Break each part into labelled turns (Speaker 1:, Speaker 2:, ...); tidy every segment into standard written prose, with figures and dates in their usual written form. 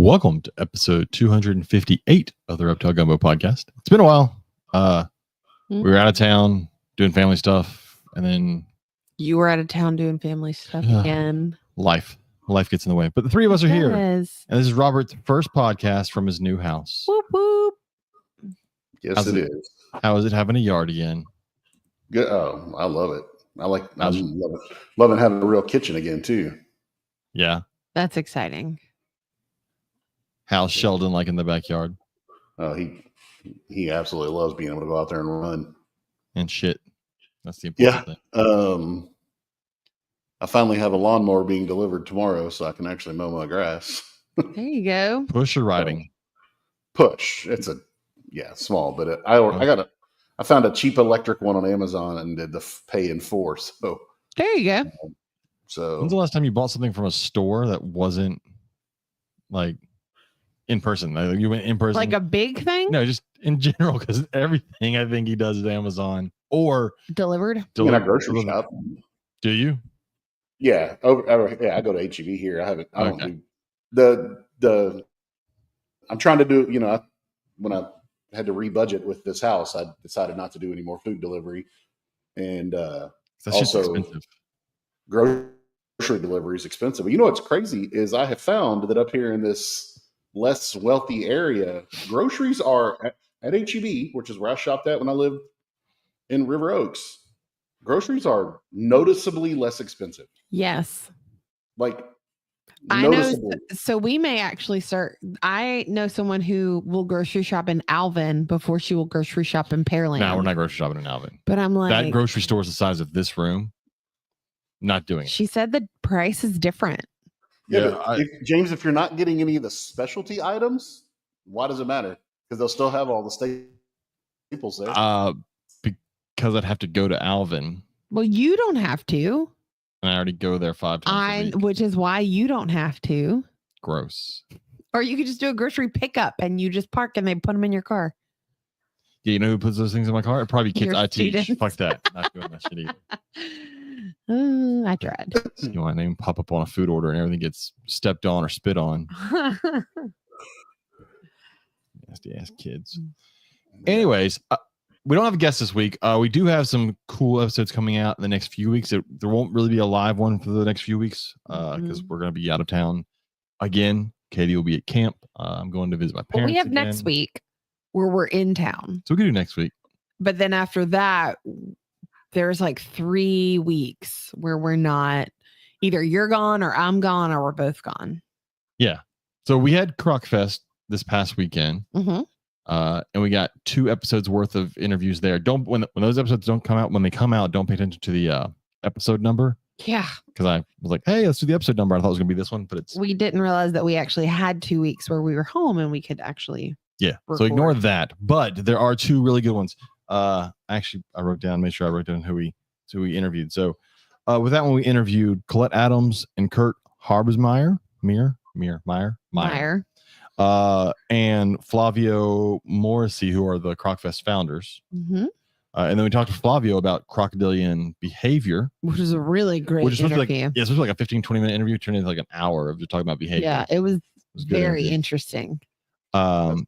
Speaker 1: Welcome to episode 258 of the Reptile Gumbo podcast. It's been a while. We were out of town doing family stuff, and then
Speaker 2: you were out of town doing family stuff again.
Speaker 1: Life gets in the way. But the three of us are here, and
Speaker 2: Yes.
Speaker 1: this is Robert's first podcast from his new house.
Speaker 2: Whoop whoop.
Speaker 3: Yes, it is.
Speaker 1: How is it having a yard again?
Speaker 3: Good. Oh, I love it. I'm loving having a real kitchen again too.
Speaker 1: Yeah.
Speaker 2: That's exciting.
Speaker 1: How's Sheldon like in the backyard?
Speaker 3: Oh, he absolutely loves being able to go out there and run
Speaker 1: and shit. That's the important thing.
Speaker 3: I finally have a lawnmower being delivered tomorrow, so I can actually mow my grass.
Speaker 2: There you go.
Speaker 1: Push or riding?
Speaker 3: Push. It's small, but I found a cheap electric one on Amazon and did the pay in 4. So
Speaker 2: there you go.
Speaker 1: When's the last time you bought something from a store that wasn't like in person? Like you went in person,
Speaker 2: like a big thing?
Speaker 1: No, just in general, because everything I think he does is Amazon or
Speaker 2: delivered.
Speaker 3: I mean, I grocery shop.
Speaker 1: Do you?
Speaker 3: Yeah. I go to HEB here. I don't do I'm trying to do, when I had to rebudget with this house, I decided not to do any more food delivery. And
Speaker 1: that's just expensive.
Speaker 3: Grocery delivery is expensive. But you know what's crazy is I have found that up here in this less wealthy area, groceries are at HEB, which is where I shopped at when I lived in River Oaks. Groceries are noticeably less expensive.
Speaker 2: Yes.
Speaker 3: Like,
Speaker 2: I know. So we may actually start. I know someone who will grocery shop in Alvin before she will grocery shop in Pearland.
Speaker 1: No, we're not grocery shopping in Alvin.
Speaker 2: But I'm like,
Speaker 1: that grocery store is the size of this room. Not doing it.
Speaker 2: She said the price is different.
Speaker 3: Yeah, James, if you're not getting any of the specialty items, why does it matter? Because they'll still have all the staples there.
Speaker 1: Because I'd have to go to Alvin.
Speaker 2: Well, you don't have to.
Speaker 1: And I already go there 5 times a week.
Speaker 2: Which is why you don't have to.
Speaker 1: Gross.
Speaker 2: Or you could just do a grocery pickup and you just park and they put them in your car.
Speaker 1: Yeah, you know who puts those things in my car? It'd probably be kids I teach.
Speaker 2: Students.
Speaker 1: Fuck that. Not doing that shit either.
Speaker 2: I tried.
Speaker 1: You know, my name pop up on a food order and everything gets stepped on or spit on. Nasty ass kids. Anyways, we don't have a guest this week. We do have some cool episodes coming out in the next few weeks. There won't really be a live one for the next few weeks because we're going to be out of town again. Katie will be at camp. I'm going to visit my parents.
Speaker 2: We have next week where we're in town.
Speaker 1: So we can do next week.
Speaker 2: But then after that, there's like 3 weeks where we're not, either you're gone or I'm gone or we're both gone. Yeah.
Speaker 1: So we had Croc Fest this past weekend.
Speaker 2: Mm-hmm.
Speaker 1: And we got 2 episodes worth of interviews there. When those episodes don't come out, when they come out, don't pay attention to the episode number.
Speaker 2: Yeah.
Speaker 1: Because I was like, hey, let's do the episode number. I thought it was going to be this one, but we
Speaker 2: didn't realize that we actually had 2 weeks where we were home and we could actually record.
Speaker 1: So ignore that. But there are 2 really good ones. Actually, I wrote down who we interviewed. So with that one, we interviewed Colette Adams and Kurt Harbesmeyer. Meyer. And Flavio Morrissey, who are the Crocfest founders.
Speaker 2: Mm-hmm.
Speaker 1: And then we talked to Flavio about crocodilian behavior,
Speaker 2: which was a really great interview.
Speaker 1: It's supposed to be like a 15-20 minute interview. It turned into like an hour of just talking about behavior.
Speaker 2: Yeah, it was very interesting.
Speaker 1: Cool.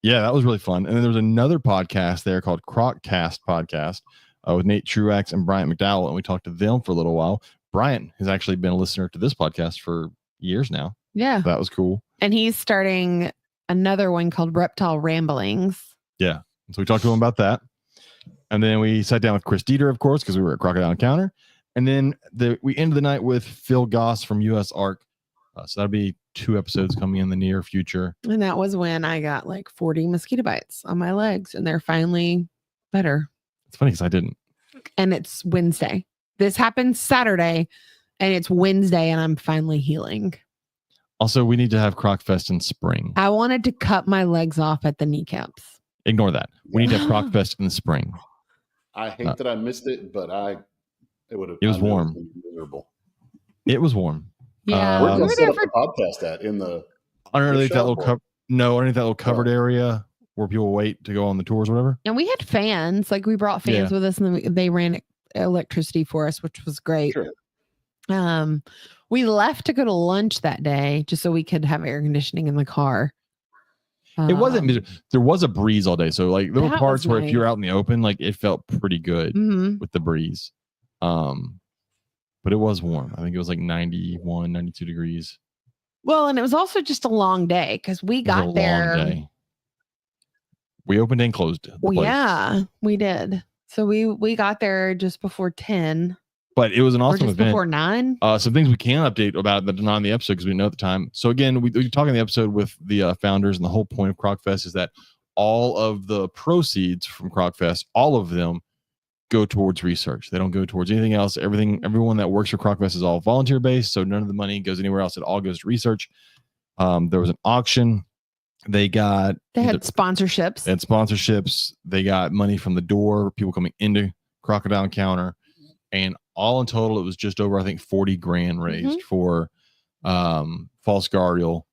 Speaker 1: That was really fun. And then there was another podcast there called Croccast Podcast with Nate Truax and Bryant McDowell, and we talked to them for a little while. Bryant has actually been a listener to this podcast for years now.
Speaker 2: Yeah,
Speaker 1: that was cool.
Speaker 2: And he's starting another one called Reptile Ramblings.
Speaker 1: Yeah, so we talked to him about that. And then we sat down with Chris Dieter, of course, because we were at Crocodile Encounter. And then we ended the night with Phil Goss from US Arc. So that'll be 2 episodes coming in the near future.
Speaker 2: And that was when I got like 40 mosquito bites on my legs, and they're finally better.
Speaker 1: It's funny because I didn't.
Speaker 2: And it's Wednesday. This happened Saturday, and it's Wednesday, and I'm finally healing.
Speaker 1: Also, we need to have Croc Fest in spring.
Speaker 2: I wanted to cut my legs off at the kneecaps.
Speaker 1: Ignore that. We need to have Croc Fest in the spring.
Speaker 3: I hate that I missed it, but it would have.
Speaker 1: It was warm.
Speaker 3: Miserable.
Speaker 1: It was warm.
Speaker 2: Yeah,
Speaker 3: where did we set up the podcast at in the
Speaker 1: underneath that little covered area where people wait to go on the tours or whatever.
Speaker 2: And we had fans. Like we brought fans with us, and then they ran electricity for us, which was great.
Speaker 3: Sure.
Speaker 2: We left to go to lunch that day just so we could have air conditioning in the car.
Speaker 1: It wasn't. There was a breeze all day, so like there were
Speaker 2: That
Speaker 1: parts
Speaker 2: was
Speaker 1: where if you're
Speaker 2: nice.
Speaker 1: out in the open, like it felt pretty good
Speaker 2: Mhm.
Speaker 1: with the breeze. But it was warm. I think it was like 91, 92 degrees.
Speaker 2: Well, and it was also just a long day because we
Speaker 1: It was a
Speaker 2: got there.
Speaker 1: long day. We opened and closed the place.
Speaker 2: Yeah, we did. So we got there just before 10.
Speaker 1: But it was an awesome
Speaker 2: or just
Speaker 1: event.
Speaker 2: Before 9.
Speaker 1: Some things we can update about that are not in the episode because we know at the time. So again, we talk in the episode with the founders, and the whole point of CrocFest is that all of the proceeds from CrocFest, all of them, go towards research. They don't go towards anything else. Everyone that works for CrocFest is all volunteer based, so none of the money goes anywhere else. It all goes to research. There was an auction. They had
Speaker 2: sponsorships.
Speaker 1: They had sponsorships. They got money from the door, people coming into Crocodile Encounter, and all in total, it was just over, I think, 40 grand raised for false guardial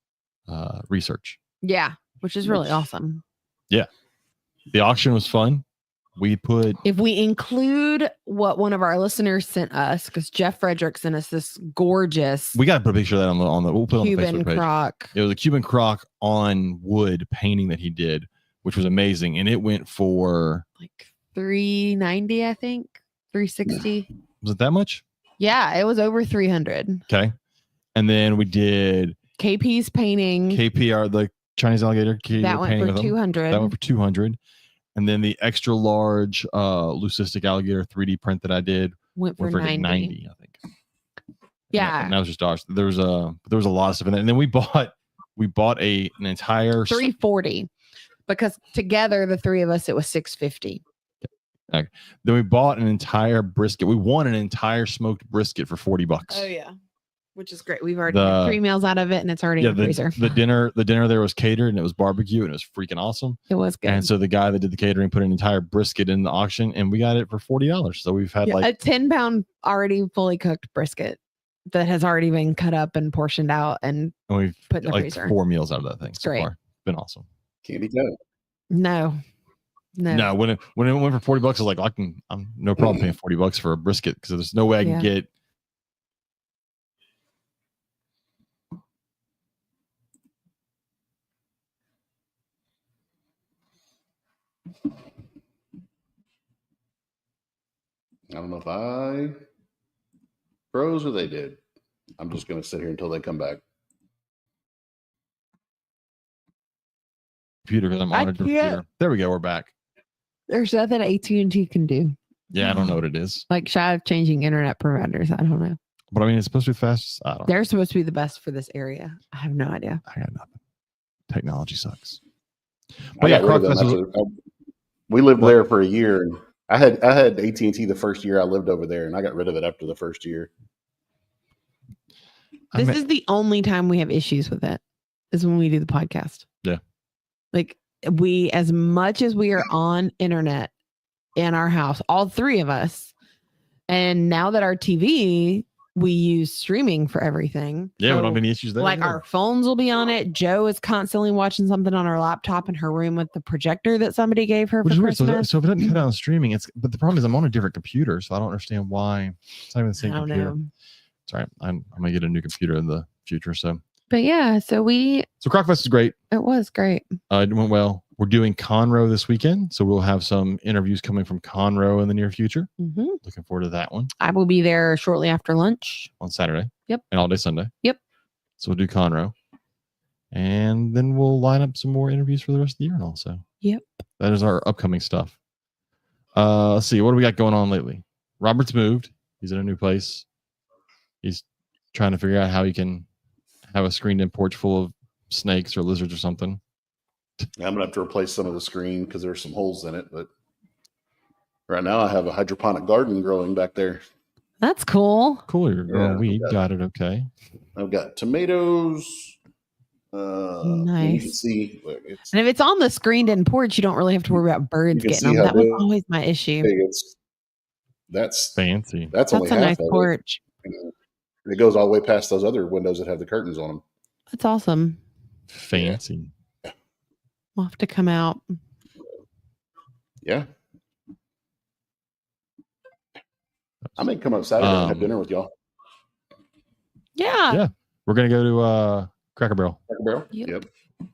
Speaker 1: research.
Speaker 2: Yeah, which is really awesome.
Speaker 1: Yeah, the auction was fun.
Speaker 2: If we include what one of our listeners sent us, because Jeff Frederick sent us this gorgeous.
Speaker 1: We got to put a picture of that on the we'll put
Speaker 2: Cuban
Speaker 1: on the Facebook page.
Speaker 2: croc.
Speaker 1: It was a Cuban croc on wood painting that he did, which was amazing, and it went for
Speaker 2: like $390, I think, $360.
Speaker 1: Was it that much?
Speaker 2: Yeah, it was over 300.
Speaker 1: Okay, and then we did
Speaker 2: KP's painting.
Speaker 1: KP, the Chinese alligator.
Speaker 2: That went for 200.
Speaker 1: That went for 200. And then the extra large leucistic alligator 3D print that I did
Speaker 2: went for 90,
Speaker 1: I think.
Speaker 2: Yeah,
Speaker 1: and that was just ours. There was a lot of stuff in there, and then we bought an entire
Speaker 2: 340 because together the three of us it was 650.
Speaker 1: Okay. Then we bought an entire brisket. We won an entire smoked brisket for $40.
Speaker 2: Oh yeah, which is great. We've already had 3 meals out of it, and it's already in the freezer.
Speaker 1: The dinner there was catered, and it was barbecue, and it was freaking awesome.
Speaker 2: It was good.
Speaker 1: And so the guy that did the catering put an entire brisket in the auction, and we got it for $40. So we've had like
Speaker 2: a 10-pound already fully cooked brisket that has already been cut up and portioned out, and
Speaker 1: we've
Speaker 2: put in the
Speaker 1: like
Speaker 2: freezer.
Speaker 1: 4 meals out of that thing.
Speaker 2: It's
Speaker 1: so
Speaker 2: great.
Speaker 1: Far. Been awesome.
Speaker 3: Can't be done.
Speaker 2: No.
Speaker 1: When it went for $40, I was like, I'm no problem paying $40 for a brisket because there's no way I can get.
Speaker 3: I don't know if I froze or they did. I'm just going to sit here until they come back.
Speaker 1: Computer because I'm on a computer. There we go. We're back.
Speaker 2: There's nothing AT&T can do.
Speaker 1: Yeah, I don't know what it is.
Speaker 2: Like shy of changing internet providers. I don't know.
Speaker 1: But I mean, it's supposed to be fast. I don't know.
Speaker 2: They're supposed to be the best for this area. I have no idea.
Speaker 1: I got nothing. Technology sucks.
Speaker 3: But yeah, we lived there for a year, and I had AT&T the first year I lived over there, and I got rid of it after the first year.
Speaker 2: This is the only time we have issues with it, is when we do the podcast.
Speaker 1: Yeah.
Speaker 2: Like as much as we are on internet in our house, all 3 of us, and now that our TV, we use streaming for everything.
Speaker 1: Yeah, we don't have any issues there.
Speaker 2: Like our phones will be on it. Joe is constantly watching something on her laptop in her room with the projector that somebody gave her for Christmas.
Speaker 1: So if it doesn't cut out on streaming, but the problem is I'm on a different computer, so I don't understand why it's not even the same computer.
Speaker 2: Know.
Speaker 1: Sorry, I'm gonna get a new computer in the future.
Speaker 2: But yeah, so
Speaker 1: CrocFest is great.
Speaker 2: It was great.
Speaker 1: It went well. We're doing Conroe this weekend, so we'll have some interviews coming from Conroe in the near future.
Speaker 2: Mm-hmm.
Speaker 1: Looking forward to that one.
Speaker 2: I will be there shortly after lunch
Speaker 1: on Saturday.
Speaker 2: Yep.
Speaker 1: And all day Sunday.
Speaker 2: Yep.
Speaker 1: So we'll do Conroe, and then we'll line up some more interviews for the rest of the year, and also.
Speaker 2: Yep.
Speaker 1: That is our upcoming stuff. Let's see, what do we got going on lately? Robert's moved. He's in a new place. He's trying to figure out how he can have a screened-in porch full of snakes or lizards or something.
Speaker 3: I'm going to have to replace some of the screen because there's some holes in it. But right now I have a hydroponic garden growing back there.
Speaker 2: That's cool.
Speaker 1: Cool. You're growing weed. Got it. Okay.
Speaker 3: I've got tomatoes.
Speaker 2: Nice.
Speaker 3: You can see. Look,
Speaker 2: and if it's on the screened-in porch, you don't really have to worry about birds getting them. That was always my issue.
Speaker 3: That's
Speaker 1: fancy.
Speaker 3: That's only
Speaker 2: a
Speaker 3: half
Speaker 2: nice
Speaker 3: of
Speaker 2: porch.
Speaker 3: It goes all the way past those other windows that have the curtains on them.
Speaker 2: That's awesome.
Speaker 1: Fancy.
Speaker 2: Yeah. We'll have to come out.
Speaker 3: Yeah. I may come up Saturday and have dinner with y'all.
Speaker 2: Yeah.
Speaker 1: Yeah. We're gonna go to Cracker Barrel.
Speaker 3: Cracker Barrel.
Speaker 2: Yep.
Speaker 3: Yep.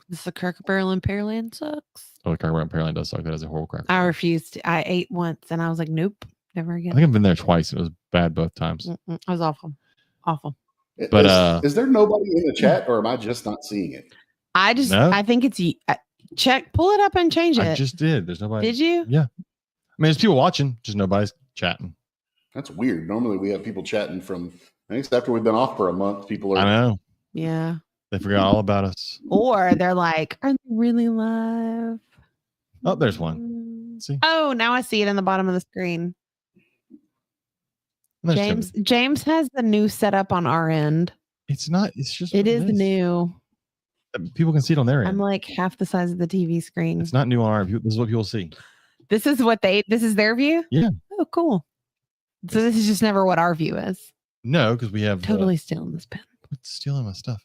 Speaker 2: This is a Cracker Barrel in Pearland sucks.
Speaker 1: Oh, the Cracker Barrel apparently does suck. That is a horrible Cracker
Speaker 2: I
Speaker 1: Barrel.
Speaker 2: refused. I ate once and I was like, nope, never
Speaker 1: I
Speaker 2: again.
Speaker 1: think I've been there twice. It was bad both times.
Speaker 2: It was awful. Awful.
Speaker 1: But,
Speaker 3: is there nobody in the chat, or am I just not seeing it?
Speaker 1: No.
Speaker 2: I think it's check, pull it up and change it.
Speaker 1: I just did. There's nobody.
Speaker 2: Did you?
Speaker 1: Yeah. I mean, there's people watching, just nobody's chatting.
Speaker 3: That's weird. Normally we have people chatting from. I think after we've been off for a month, people are.
Speaker 1: I know.
Speaker 2: Yeah.
Speaker 1: They forgot all about us.
Speaker 2: Or they're like, are they really live?
Speaker 1: Oh, there's one. See?
Speaker 2: Oh, now I see it in the bottom of the screen.
Speaker 1: There's
Speaker 2: James has the new setup on our end.
Speaker 1: It's not. It's just.
Speaker 2: It is new.
Speaker 1: People can see it on their end.
Speaker 2: I'm like half the size of the TV screen.
Speaker 1: It's not new on our view. This is what people see.
Speaker 2: This is their view?
Speaker 1: Yeah.
Speaker 2: Oh, cool. So this is just never what our view is.
Speaker 1: No, because we have
Speaker 2: Totally stealing this pen.
Speaker 1: What's stealing my stuff?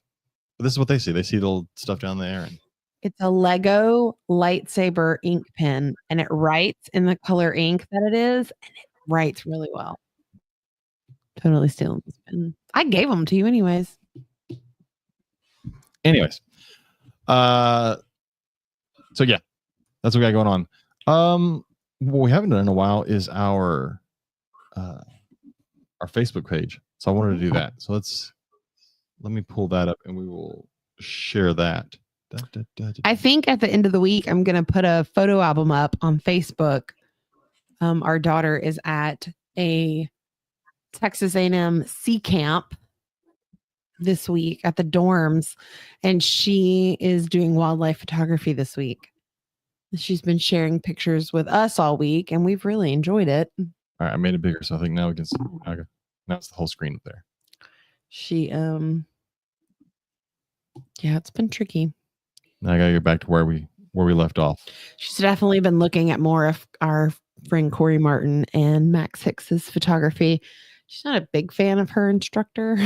Speaker 1: But this is what they see. They see the little stuff down there, and
Speaker 2: It's a Lego lightsaber ink pen, and it writes in the color ink that it is, and it writes really well. Totally stealing this pen. I gave them to you anyways.
Speaker 1: anyways. So yeah, that's what we got going on. What we haven't done in a while is our Facebook page. So I wanted to do that. So let me pull that up and we will share that.
Speaker 2: I think at the end of the week, I'm going to put a photo album up on Facebook. Our daughter is at a Texas A&M Sea Camp this week at the dorms, and she is doing wildlife photography this week. She's been sharing pictures with us all week, and we've really enjoyed it.
Speaker 1: All right, I made it bigger, so I think now we can see. Okay, now it's the whole screen up there.
Speaker 2: She, yeah, it's been tricky.
Speaker 1: Now I gotta get back to where we left off.
Speaker 2: She's definitely been looking at more of our friend Corey Martin and Max Hicks's photography. She's not a big fan of her instructor.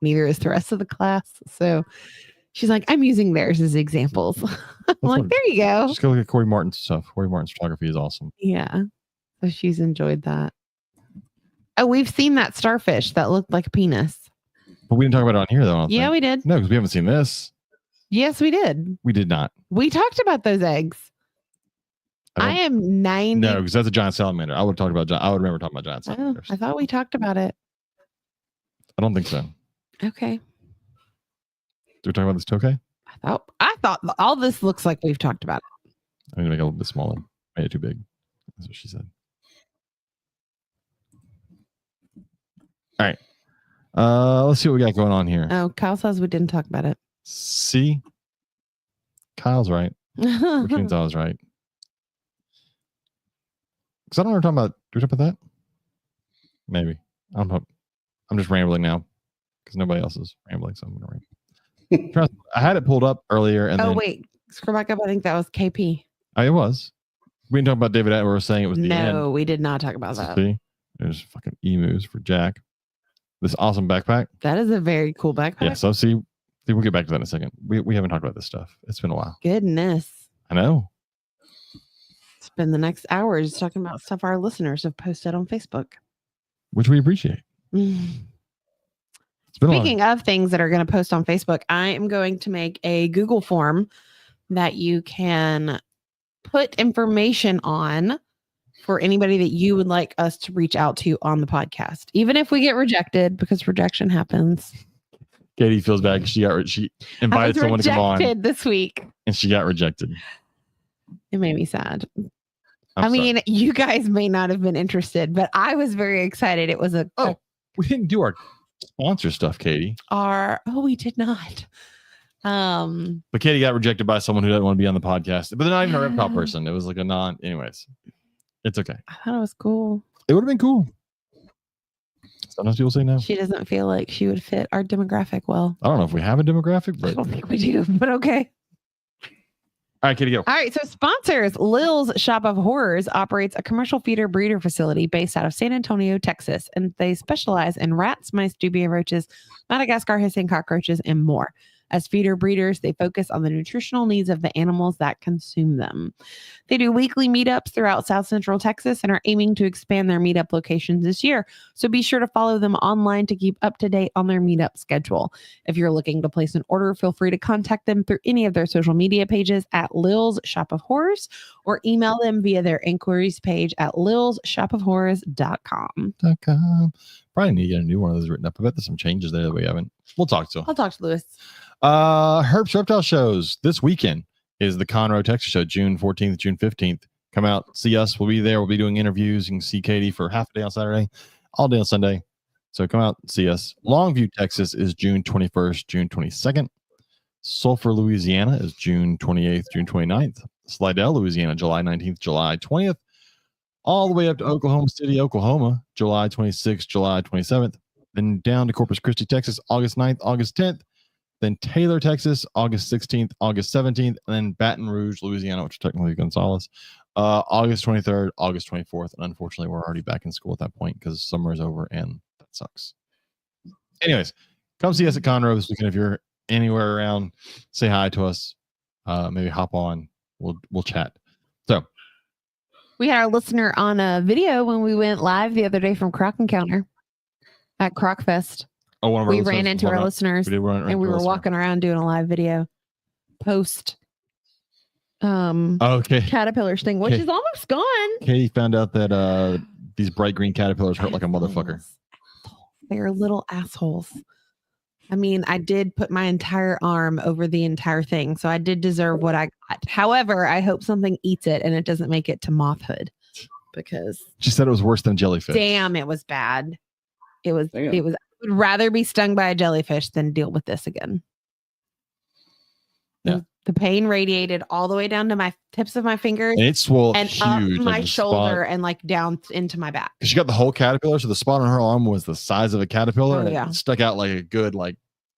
Speaker 2: Neither is the rest of the class. So she's like, I'm using theirs as examples. I'm like, there you go.
Speaker 1: Just go look at Corey Martin's stuff. Corey Martin's photography is awesome.
Speaker 2: Yeah. So she's enjoyed that. Oh, we've seen that starfish that looked like a penis.
Speaker 1: But we didn't talk about it on here, though. I don't
Speaker 2: Yeah,
Speaker 1: think.
Speaker 2: we did.
Speaker 1: No, because we haven't seen this.
Speaker 2: Yes, we did.
Speaker 1: We did not.
Speaker 2: We talked about those eggs. I am 90.
Speaker 1: No, because that's a giant salamander. I would talk about. I would remember talking about giant
Speaker 2: Oh,
Speaker 1: salamanders.
Speaker 2: I thought we talked about it.
Speaker 1: I don't think so.
Speaker 2: Okay.
Speaker 1: Did we talk about this tokay?
Speaker 2: I thought all this looks like we've talked about it.
Speaker 1: I'm gonna make it a little bit smaller. Made it too big. That's what she said. All right. Let's see what we got going on here.
Speaker 2: Oh, Kyle says we didn't talk about it.
Speaker 1: See, Kyle's right, which means I was right. Because I don't know what we're talking about. Do we talk about that? Maybe. I'm just rambling now because nobody else is rambling, so I'm gonna ramble. I had it pulled up earlier, and then,
Speaker 2: wait, scroll back up. I think that was KP.
Speaker 1: Oh, it was. We didn't talk about David Attenborough saying it was the end.
Speaker 2: No, we did not talk about that.
Speaker 1: See, there's fucking emus for Jack. This awesome backpack.
Speaker 2: That is a very cool backpack.
Speaker 1: Yeah. So see, we'll get back to that in a second. We haven't talked about this stuff. It's been a while.
Speaker 2: Goodness.
Speaker 1: I know.
Speaker 2: Spend the next hours talking about stuff our listeners have posted on Facebook.
Speaker 1: Which we appreciate. It's been
Speaker 2: Speaking of things that are going to post on Facebook, I am going to make a Google form that you can put information on for anybody that you would like us to reach out to on the podcast, even if we get rejected, because rejection happens.
Speaker 1: Katie feels bad because she invited someone to come on
Speaker 2: this week,
Speaker 1: and she got rejected.
Speaker 2: It made me sad.
Speaker 1: I
Speaker 2: mean, you guys may not have been interested, but I was very excited. It was
Speaker 1: we didn't do our sponsor stuff, Katie.
Speaker 2: We did not.
Speaker 1: But Katie got rejected by someone who doesn't want to be on the podcast. But they're not even a reptile person. It was like a anyways. It's okay.
Speaker 2: I thought it was cool.
Speaker 1: It would have been cool. Sometimes people say no.
Speaker 2: She doesn't feel like she would fit our demographic well.
Speaker 1: I don't know if we have a demographic, but
Speaker 2: I don't think we do, but okay.
Speaker 1: All right, Katie, go.
Speaker 2: All right, so sponsors. Lil's Shop of Horrors operates a commercial feeder breeder facility based out of San Antonio, Texas, and they specialize in rats, mice, dubia roaches, Madagascar hissing cockroaches, and more. As feeder breeders, they focus on the nutritional needs of the animals that consume them. They do weekly meetups throughout South Central Texas and are aiming to expand their meetup locations this year. So be sure to follow them online to keep up to date on their meetup schedule. If you're looking to place an order, feel free to contact them through any of their social media pages at Lil's Shop of Horrors or email them via their inquiries page at lilsshopofhorrors.com.
Speaker 1: Probably need to get a new one of those written up. I bet there's some changes there that we haven't. We'll talk to him.
Speaker 2: I'll talk to Lewis.
Speaker 1: Herb's Reptile shows this weekend is the Conroe, Texas show, June 14th, June 15th. Come out, see us. We'll be there. We'll be doing interviews. You can see Katie for half a day on Saturday, all day on Sunday. So come out and see us. Longview, Texas is June 21st, June 22nd. Sulphur, Louisiana is June 28th, June 29th. Slidell, Louisiana, July 19th, July 20th. All the way up to Oklahoma City, Oklahoma, July 26th, July 27th. Then down to Corpus Christi, Texas, August 9th, August 10th. Then Taylor, Texas, August 16th, August 17th. And then Baton Rouge, Louisiana, which is technically Gonzales, August 23rd, August 24th. And unfortunately, we're already back in school at that point because summer is over and that sucks. Anyways, come see us at Conroe this weekend. If you're anywhere around, say hi to us. Maybe hop on. We'll chat. So
Speaker 2: We had our listener on a video when we went live the other day from Croc Encounter at Croc Fest.
Speaker 1: one of our
Speaker 2: We
Speaker 1: listeners
Speaker 2: ran into our listeners
Speaker 1: We did run
Speaker 2: and
Speaker 1: into
Speaker 2: we
Speaker 1: a
Speaker 2: were
Speaker 1: listener.
Speaker 2: walking around doing a live video post
Speaker 1: Okay.
Speaker 2: caterpillar sting, which
Speaker 1: Okay.
Speaker 2: is almost gone.
Speaker 1: Katie found out that these bright green caterpillars hurt like a motherfucker.
Speaker 2: They're little assholes. I mean, I did put my entire arm over the entire thing, so I did deserve what I got. However, I hope something eats it and it doesn't make it to mothhood, because
Speaker 1: She said it was worse than jellyfish.
Speaker 2: damn, it was bad. It was.
Speaker 3: Damn.
Speaker 2: It was. I would rather be stung by a jellyfish than deal with this again.
Speaker 1: Yeah.
Speaker 2: The pain radiated all the way down to my tips of my fingers
Speaker 1: And it swelled
Speaker 2: and
Speaker 1: huge.
Speaker 2: up
Speaker 1: like
Speaker 2: my
Speaker 1: the
Speaker 2: shoulder and like down into my back.
Speaker 1: She got the whole caterpillar, so the spot on her arm was the size of a caterpillar.
Speaker 2: Oh,
Speaker 1: and
Speaker 2: yeah.
Speaker 1: It stuck out like a good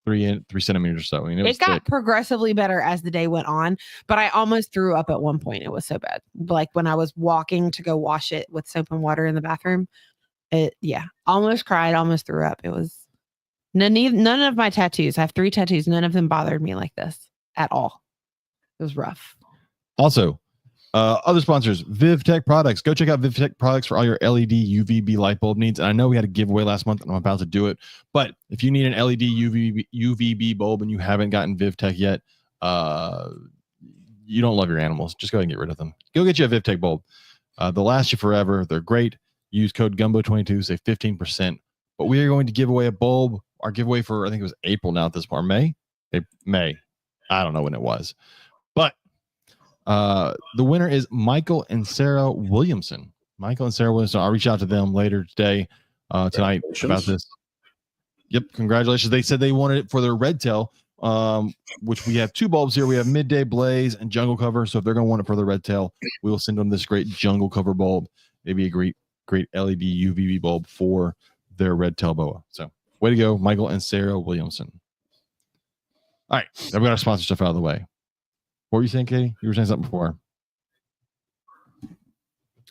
Speaker 1: 3 centimeters or so. I mean, it was
Speaker 2: It got
Speaker 1: thick.
Speaker 2: progressively better as the day went on, but I almost threw up at one point. It was so bad. Like when I was walking to go wash it with soap and water in the bathroom, almost cried, almost threw up. It was none of my tattoos. I have 3 tattoos. None of them bothered me like this at all. It was rough.
Speaker 1: Also, other sponsors, VivTech Products. Go check out VivTech Products for all your LED UVB light bulb needs. And I know we had a giveaway last month and I'm about to do it. But if you need an LED UVB bulb and you haven't gotten VivTech yet, you don't love your animals. Just go ahead and get rid of them. Go get you a VivTech bulb. They'll last you forever. They're great. Use code GUMBO22, save 15%. But we are going to give away a bulb. Our giveaway for, I think it was April now at this point. May. I don't know when it was. But the winner is Michael and Sarah Williamson. I'll reach out to them later today, tonight about this. Yep, congratulations. They said they wanted it for their red tail, which we have 2 bulbs here. We have Midday Blaze and Jungle Cover. So if they're going to want it for their red tail, we will send them this great Jungle Cover bulb. Maybe a great LED UVB bulb for their red tail boa. So way to go, Michael and Sarah Williamson. All right, I've got our sponsor stuff out of the way. What were you saying, Katie? You were saying something before.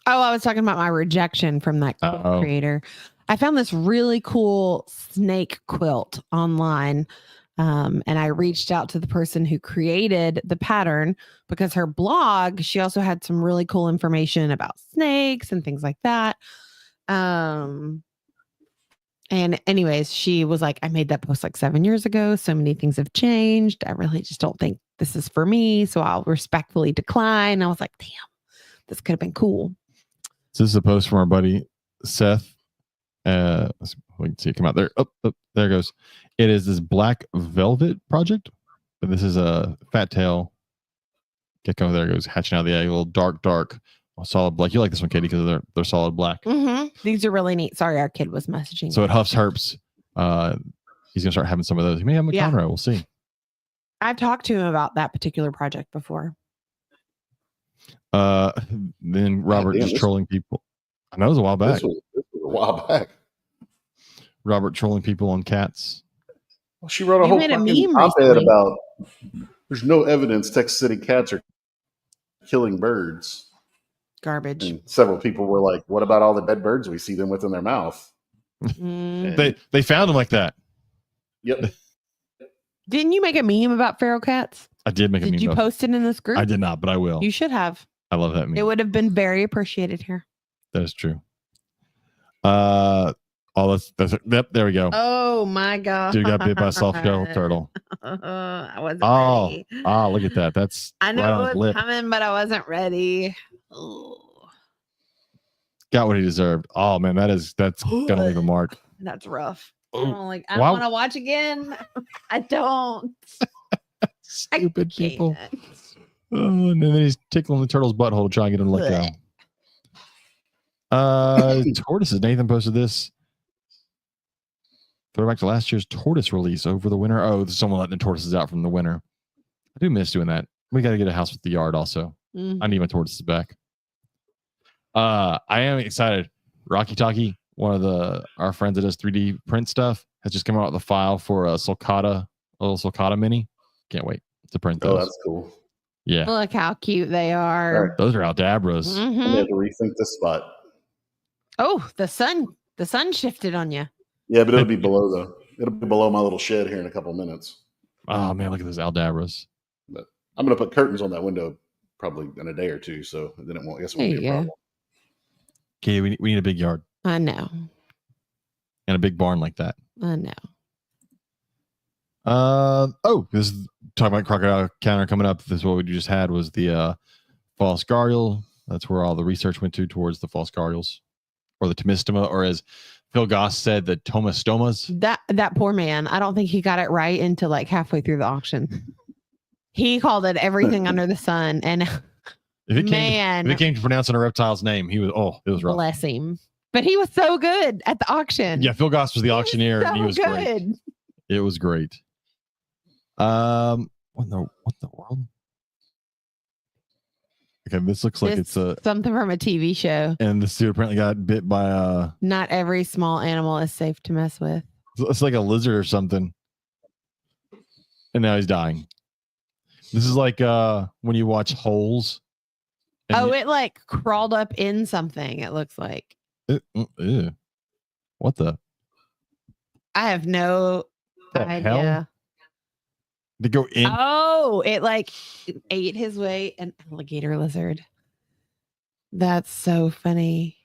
Speaker 2: Oh, I was talking about my rejection from that quilt creator. I found this really cool snake quilt online. And I reached out to the person who created the pattern because her blog, she also had some really cool information about snakes and things like that. And anyways, she was like, I made that post like 7 years ago. So many things have changed. I really just don't think this is for me. So I'll respectfully decline. I was like, damn, this could have been cool.
Speaker 1: So this is a post from our buddy Seth. We can see it come out there. Oh, there it goes. It is this black velvet project, but this is a fat tail gecko. There it goes, hatching out of the egg. A little dark, solid black. You like this one, Katie, because they're solid black.
Speaker 2: Mm-hmm. These are really neat. Sorry, our kid was messaging.
Speaker 1: So it huffs herps. He's gonna start having some of those. He may have them at Conroe. We'll see.
Speaker 2: I've talked to him about that particular project before.
Speaker 1: Then Robert just trolling people. I know it was a while back.
Speaker 3: This was a while back.
Speaker 1: Robert trolling people on cats.
Speaker 3: Well, she wrote a
Speaker 2: You
Speaker 3: whole
Speaker 2: made a
Speaker 3: fucking
Speaker 2: meme
Speaker 3: op-ed
Speaker 2: recently.
Speaker 3: about there's no evidence Texas City cats are killing birds.
Speaker 2: Garbage.
Speaker 3: And several people were like, what about all the dead birds we see them with in their mouth?
Speaker 2: Mm.
Speaker 3: And
Speaker 1: They found them like that.
Speaker 3: Yep.
Speaker 2: Didn't you make a meme about feral cats?
Speaker 1: I did make a meme.
Speaker 2: Did you
Speaker 1: about
Speaker 2: post it in this
Speaker 1: it.
Speaker 2: group?
Speaker 1: I did not, but I will.
Speaker 2: You should have.
Speaker 1: I love that meme.
Speaker 2: It would have been very appreciated here.
Speaker 1: That is true. Yep, there we go.
Speaker 2: Oh my god!
Speaker 1: Dude got bit by a soft-shell turtle.
Speaker 2: I wasn't
Speaker 1: Oh,
Speaker 2: ready.
Speaker 1: look at that. That's
Speaker 2: I know
Speaker 1: right on
Speaker 2: it
Speaker 1: his
Speaker 2: was
Speaker 1: lip.
Speaker 2: coming, but I wasn't ready. Oh.
Speaker 1: Got what he deserved. Oh man, that's gonna leave a mark.
Speaker 2: That's rough.
Speaker 1: Oh,
Speaker 2: I don't want to watch again. I don't.
Speaker 1: Stupid
Speaker 2: I
Speaker 1: people.
Speaker 2: can't.
Speaker 1: Oh, and then he's tickling the turtle's butthole, trying to get him to let go. Tortoises. Nathan posted this. Throwback to last year's tortoise release over the winter. Oh, there's someone letting the tortoises out from the winter. I do miss doing that. We got to get a house with the yard also. I need my tortoises back. I am excited. Rocky Talkie, one of our friends that does 3D print stuff, has just come out with a file for a little sulcata mini. Can't wait to print those.
Speaker 3: Oh, that's cool.
Speaker 1: Yeah.
Speaker 2: Look how cute they are.
Speaker 3: All right.
Speaker 1: Those are Aldabras.
Speaker 3: I'm gonna have to rethink this spot.
Speaker 2: Oh, the sun shifted on you.
Speaker 3: Yeah, but it'll be below though. It'll be below my little shed here in a couple of minutes.
Speaker 1: Oh man, look at those Aldabras.
Speaker 3: But I'm gonna put curtains on that window probably in a day or two, so then it won't. I guess it won't be a problem.
Speaker 1: Okay, we need a big yard.
Speaker 2: I know.
Speaker 1: And a big barn like that.
Speaker 2: I know.
Speaker 1: This is talking about crocodile counter coming up. This is what we just had was the false gharial. That's where all the research went towards the false gharials, or the tomistoma, or as Phil Goss said, the tomastomas.
Speaker 2: That poor man. I don't think he got it right until like halfway through the auction. He called it everything under the sun, and
Speaker 1: if it came to pronouncing a reptile's name, it was rough.
Speaker 2: Bless him. But he was so good at the auction.
Speaker 1: Yeah, Phil Goss was the auctioneer, and he was
Speaker 2: good.
Speaker 1: Great. It was great. What in the world? Okay, this looks like it's
Speaker 2: something from a TV show.
Speaker 1: And this dude apparently got bit by a.
Speaker 2: Not every small animal is safe to mess with.
Speaker 1: It's like a lizard or something. And now he's dying. This is like when you watch Holes.
Speaker 2: It like crawled up in something, it looks like.
Speaker 1: Ew. What the?
Speaker 2: I have no idea.
Speaker 1: Hell? To go in.
Speaker 2: Oh, it like ate his way an alligator lizard. That's so funny.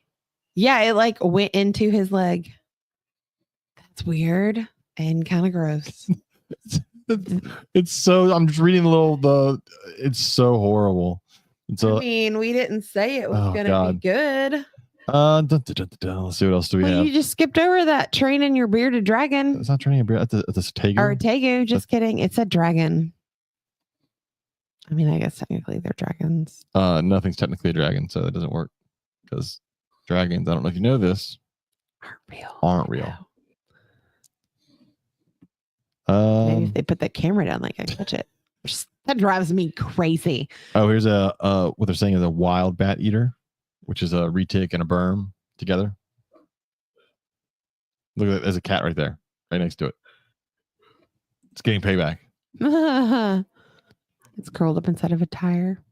Speaker 2: Yeah, it like went into his leg. That's weird and kind of gross.
Speaker 1: It's so. I'm just reading it's so horrible.
Speaker 2: I mean, we didn't say it was gonna be good.
Speaker 1: Let's see what else do we have.
Speaker 2: You just skipped over that training your bearded dragon.
Speaker 1: It's not training a beard at the tegu.
Speaker 2: Or a tegu, just kidding. It's a dragon. I mean, I guess technically they're dragons.
Speaker 1: Nothing's technically a dragon, so that doesn't work. Because dragons, I don't know if you know this, aren't real.
Speaker 2: Maybe if they put that camera down, like I touch it. That drives me crazy.
Speaker 1: Oh, here's what they're saying is a wild bat eater, which is a retic and a berm together. Look at that. There's a cat right there, right next to it. It's getting payback.
Speaker 2: It's curled up inside of a tire.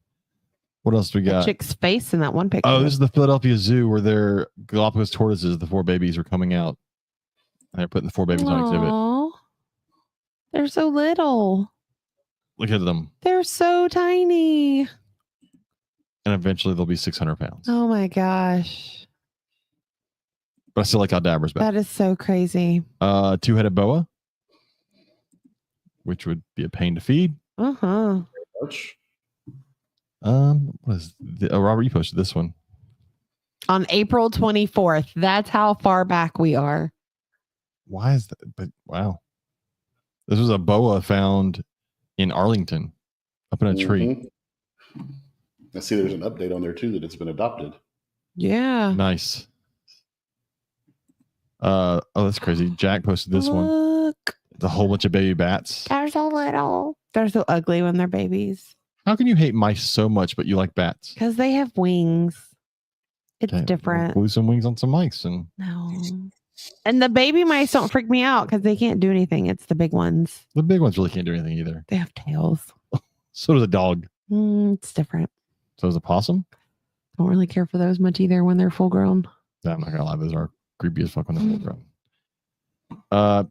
Speaker 1: What else do we got?
Speaker 2: A chick's face in that one picture.
Speaker 1: Oh, this is the Philadelphia Zoo where their Galapagos tortoises, the 4 babies, are coming out. And they're putting the 4 babies on exhibit.
Speaker 2: They're so little.
Speaker 1: Look at them.
Speaker 2: They're so tiny.
Speaker 1: And eventually they'll be 600 pounds.
Speaker 2: Oh my gosh.
Speaker 1: But I still like Aldabras better.
Speaker 2: That is so crazy.
Speaker 1: 2-headed boa, which would be a pain to feed.
Speaker 2: Uh-huh.
Speaker 1: What is Robert, you posted this one.
Speaker 2: On April 24th. That's how far back we are.
Speaker 1: Why is that? But wow. This was a boa found in Arlington up in a tree.
Speaker 3: I see there's an update on there too that it's been adopted.
Speaker 2: Yeah.
Speaker 1: Nice. Oh, that's crazy. Jack posted this one. It's a whole bunch of baby bats.
Speaker 2: They're so little. They're so ugly when they're babies.
Speaker 1: How can you hate mice so much, but you like bats?
Speaker 2: Because they have wings. It's different.
Speaker 1: Glue some wings on some mice and
Speaker 2: no. And the baby mice don't freak me out because they can't do anything. It's the big ones.
Speaker 1: The big ones really can't do anything either.
Speaker 2: They have tails.
Speaker 1: So does a dog.
Speaker 2: It's different.
Speaker 1: So does a possum.
Speaker 2: Don't really care for those much either when they're full grown.
Speaker 1: Yeah, I'm not gonna lie, those are creepy as fuck when they're full grown. Was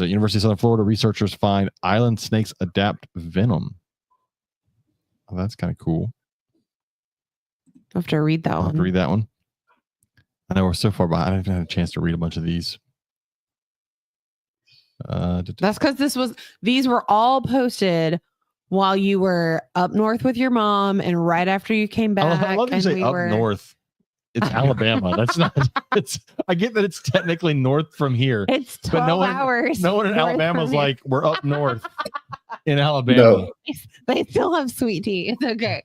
Speaker 1: it University of Southern Florida? Researchers find island snakes adapt venom. Oh, that's kind of cool.
Speaker 2: I have to read that
Speaker 1: I'll have to
Speaker 2: one.
Speaker 1: read that one. I know we're so far behind. I haven't had a chance to read a bunch of these.
Speaker 2: That's because these were all posted while you were up north with your mom and right after you came back.
Speaker 1: I love that you say up north. It's Alabama. That's not. I get that it's technically north from here.
Speaker 2: It's 12 hours.
Speaker 1: No one in Alabama is like, we're up north in Alabama.
Speaker 3: No.
Speaker 2: They still have sweet tea. It's okay.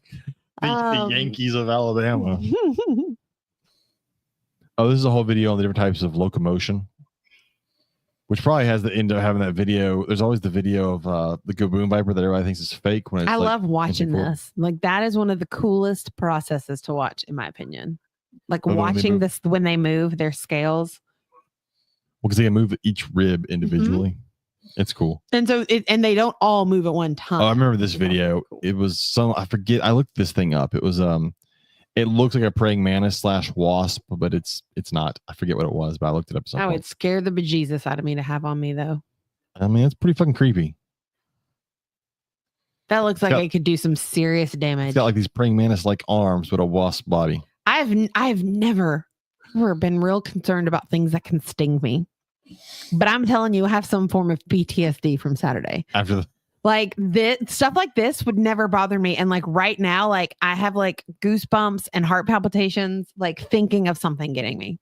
Speaker 1: The Yankees of Alabama. Oh, this is a whole video on the different types of locomotion, which probably has the end of having that video. There's always the video of the Gaboon Viper that everybody thinks is fake. When it's
Speaker 2: I love watching this. Like, that is one of the coolest processes to watch, in my opinion. Like watching this when they move their scales.
Speaker 1: Well, because they can move each rib individually. Mm-hmm. It's cool.
Speaker 2: And so and they don't all move at one time.
Speaker 1: Oh, I remember this video. Cool. It was I forget. I looked this thing up. It was it looks like a praying mantis / wasp, but it's not. I forget what it was, but I looked it up.
Speaker 2: Oh, it scared the bejesus out of me to have on me though.
Speaker 1: I mean, it's pretty fucking creepy.
Speaker 2: That looks like it could do some serious damage.
Speaker 1: It's got like these praying mantis like arms, but a wasp body.
Speaker 2: I've never been real concerned about things that can sting me. But I'm telling you, I have some form of PTSD from Saturday. Like this stuff like this would never bother me. And like right now, like I have like goosebumps and heart palpitations, like thinking of something getting me.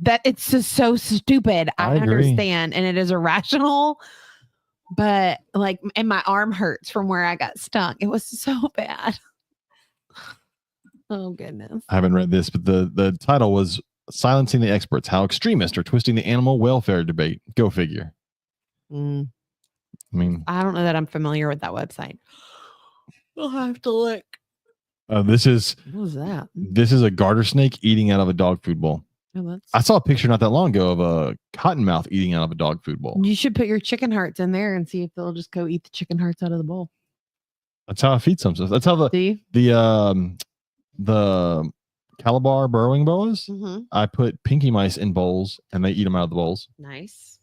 Speaker 2: That it's just so stupid. I understand. And it is irrational. But like, and my arm hurts from where I got stung. It was so bad. Oh, goodness.
Speaker 1: I haven't read this, but the title was Silencing the Experts, How Extremists Are Twisting the Animal Welfare Debate. Go figure. I mean,
Speaker 2: I don't know that I'm familiar with that website. I'll have to look.
Speaker 1: What
Speaker 2: was that?
Speaker 1: This is a garter snake eating out of a dog food bowl.
Speaker 2: Oh,
Speaker 1: I saw a picture not that long ago of a cottonmouth eating out of a dog food bowl.
Speaker 2: You should put your chicken hearts in there and see if they'll just go eat the chicken hearts out of the bowl.
Speaker 1: That's how I feed some stuff. That's how the Calabar burrowing boas. Mm-hmm. I put pinky mice in bowls and they eat them out of the bowls.
Speaker 2: Nice.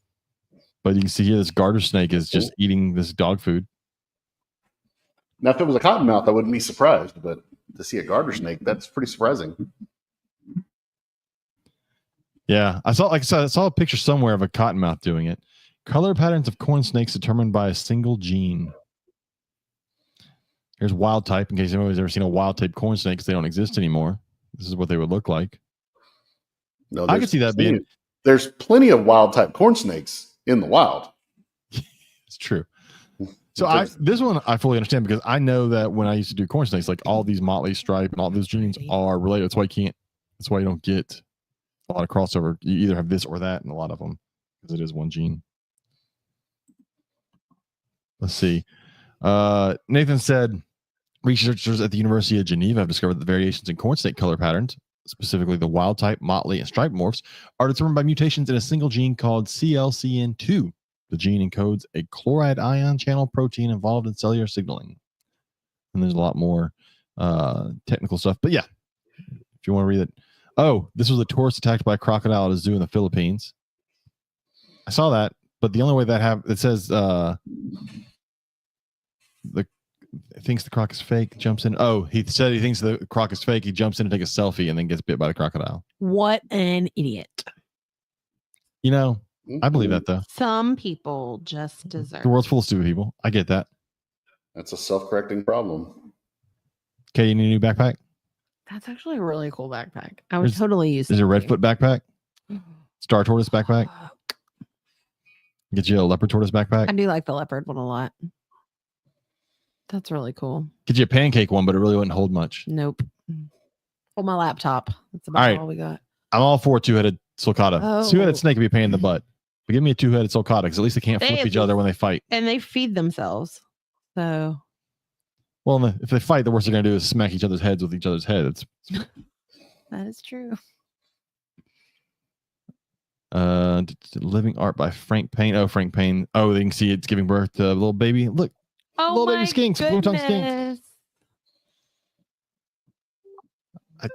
Speaker 1: But you can see here this garter snake is just eating this dog food.
Speaker 3: Now, if it was a cottonmouth, I wouldn't be surprised. But to see a garter snake, that's pretty surprising.
Speaker 1: Yeah, I saw a picture somewhere of a cottonmouth doing it. Color patterns of corn snakes determined by a single gene. Here's wild type, in case anybody's ever seen a wild type corn snake, because they don't exist anymore. This is what they would look like.
Speaker 3: No,
Speaker 1: I could see that being.
Speaker 3: There's plenty of wild type corn snakes in the wild.
Speaker 1: It's true. So this one I fully understand, because I know that when I used to do corn snakes, like all these motley stripe and all those genes are related. That's why you don't get a lot of crossover. You either have this or that in a lot of them, because it is one gene. Let's see. Nathan said, researchers at the University of Geneva have discovered that variations in corn snake color patterns, specifically the wild type, motley, and striped morphs, are determined by mutations in a single gene called CLCN2. The gene encodes a chloride ion channel protein involved in cellular signaling. And there's a lot more technical stuff. But yeah, if you want to read it. Oh, this was a tourist attacked by a crocodile at a zoo in the Philippines. I saw that, but the only way that happened, it says thinks the croc is fake, jumps in. Oh, he said he thinks the croc is fake. He jumps in to take a selfie and then gets bit by the crocodile.
Speaker 2: What an idiot.
Speaker 1: You know, I believe that though.
Speaker 2: Some people just deserve.
Speaker 1: The world's full of stupid people. I get that.
Speaker 3: That's a self-correcting problem.
Speaker 1: Okay, you need a new backpack?
Speaker 2: That's actually a really cool backpack. I would totally use it.
Speaker 1: Is it a Redfoot backpack? Star tortoise backpack? Get you a leopard tortoise backpack?
Speaker 2: I do like the leopard one a lot. That's really cool.
Speaker 1: Get you a pancake one, but it really wouldn't hold much.
Speaker 2: Nope. Hold my laptop. That's about all we got.
Speaker 1: I'm all for two-headed sulcata.
Speaker 2: Oh.
Speaker 1: Two-headed snake would be a pain in the butt. But give me a two-headed sulcata, because at least they can't flip each other when they fight.
Speaker 2: And they feed themselves. So.
Speaker 1: Well, if they fight, the worst they're going to do is smack each other's heads with each other's heads.
Speaker 2: That is true.
Speaker 1: Living art by Frank Payne. Oh, Frank Payne. Oh, they can see it's giving birth to a little baby. Look.
Speaker 2: Oh,
Speaker 1: little baby skinks. Blue tongue skinks.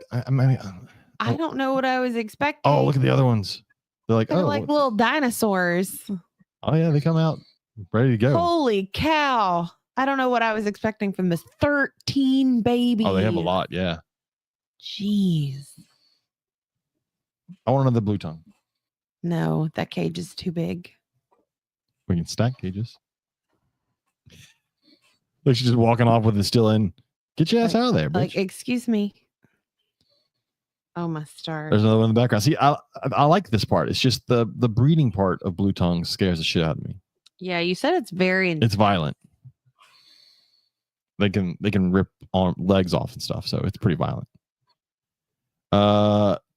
Speaker 2: I don't know what I was expecting.
Speaker 1: Oh, look at the other ones. They're like,
Speaker 2: They're
Speaker 1: oh,
Speaker 2: like little dinosaurs.
Speaker 1: oh yeah, they come out ready to go.
Speaker 2: Holy cow. I don't know what I was expecting from this 13 babies.
Speaker 1: Oh, they have a lot. Yeah.
Speaker 2: Jeez.
Speaker 1: I want another blue tongue.
Speaker 2: No, that cage is too big.
Speaker 1: We can stack cages. Like she's just walking off with it still in. Get your ass out of there, bitch.
Speaker 2: Like, excuse me. Oh, my star.
Speaker 1: There's another one in the background. See, I like this part. It's just the breeding part of blue tongue scares the shit out of me.
Speaker 2: Yeah, you said it's very.
Speaker 1: It's violent. They can rip legs off and stuff, so it's pretty violent.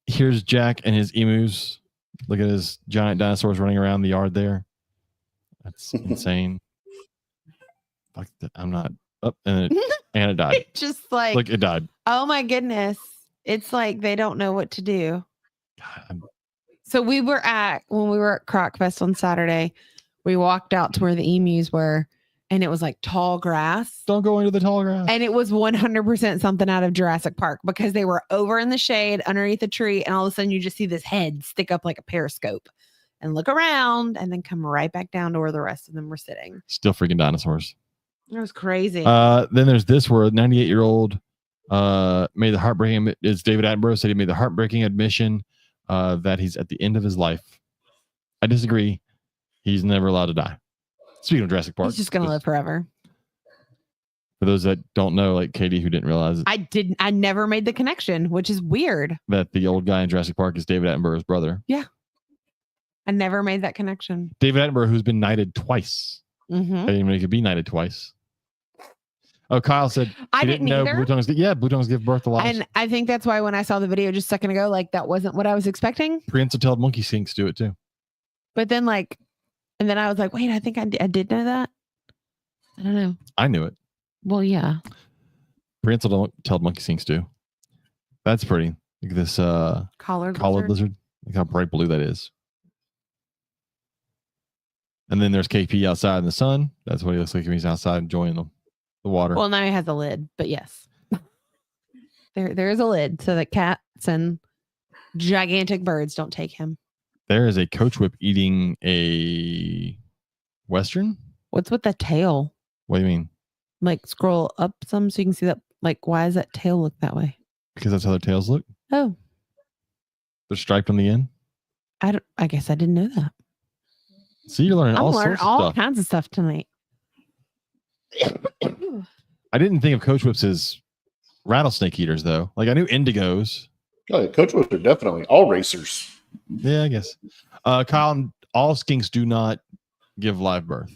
Speaker 1: Here's Jack and his emus. Look at his giant dinosaurs running around the yard there. That's insane. Like I'm not up, and it died.
Speaker 2: Just like,
Speaker 1: Look, it died.
Speaker 2: Oh my goodness. It's like they don't know what to do.
Speaker 1: God,
Speaker 2: So when we were at Croc Fest on Saturday, we walked out to where the emus were, and it was like tall grass.
Speaker 1: don't go into the tall grass.
Speaker 2: And it was 100% something out of Jurassic Park because they were over in the shade underneath a tree, and all of a sudden you just see this head stick up like a periscope and look around and then come right back down to where the rest of them were sitting.
Speaker 1: Still freaking dinosaurs.
Speaker 2: It was crazy.
Speaker 1: Then there's this where a 98-year-old made the heartbreaking. It's David Attenborough said he made the heartbreaking admission that he's at the end of his life. I disagree. He's never allowed to die. Speaking of Jurassic Park,
Speaker 2: He's just gonna live forever.
Speaker 1: For those that don't know, like Katie, who didn't realize it,
Speaker 2: I never made the connection, which is weird.
Speaker 1: that the old guy in Jurassic Park is David Attenborough's brother.
Speaker 2: I never made that connection.
Speaker 1: David Attenborough, who's been knighted twice.
Speaker 2: Mm-hmm.
Speaker 1: I didn't even know he could be knighted twice. Oh, Kyle said
Speaker 2: I
Speaker 1: he
Speaker 2: didn't
Speaker 1: know
Speaker 2: either.
Speaker 1: blue tongues. Yeah, blue tongues give birth to lives.
Speaker 2: And I think that's why when I saw the video just a second ago, like that wasn't what I was expecting.
Speaker 1: Prehensile-tailed monkey skinks do it too.
Speaker 2: But then and then I was like, wait, I think I did know that. I don't know.
Speaker 1: I knew it.
Speaker 2: Well, yeah.
Speaker 1: Prehensile-tailed monkey skinks do. That's pretty. Look at this
Speaker 2: Collared
Speaker 1: lizard. Look how bright blue that is. And then there's KP outside in the sun. That's what he looks like when he's outside enjoying the water.
Speaker 2: Well, now he has a lid, but yes. There is a lid so that cats and gigantic birds don't take him.
Speaker 1: There is a coach whip eating a Western.
Speaker 2: What's with the tail?
Speaker 1: What do you mean?
Speaker 2: Like scroll up some so you can see that. Like, why does that tail look that way?
Speaker 1: Because that's how their tails look.
Speaker 2: Oh,
Speaker 1: They're striped on the end.
Speaker 2: I guess I didn't know that.
Speaker 1: See, you're learning
Speaker 2: I'm
Speaker 1: all
Speaker 2: learning
Speaker 1: sorts of
Speaker 2: all
Speaker 1: stuff.
Speaker 2: kinds of stuff tonight.
Speaker 1: I didn't think of coach whips as rattlesnake eaters, though. Like I knew indigos.
Speaker 3: Oh, yeah, coach whips are definitely all racers.
Speaker 1: Yeah, I guess. Kyle, all skinks do not give live birth.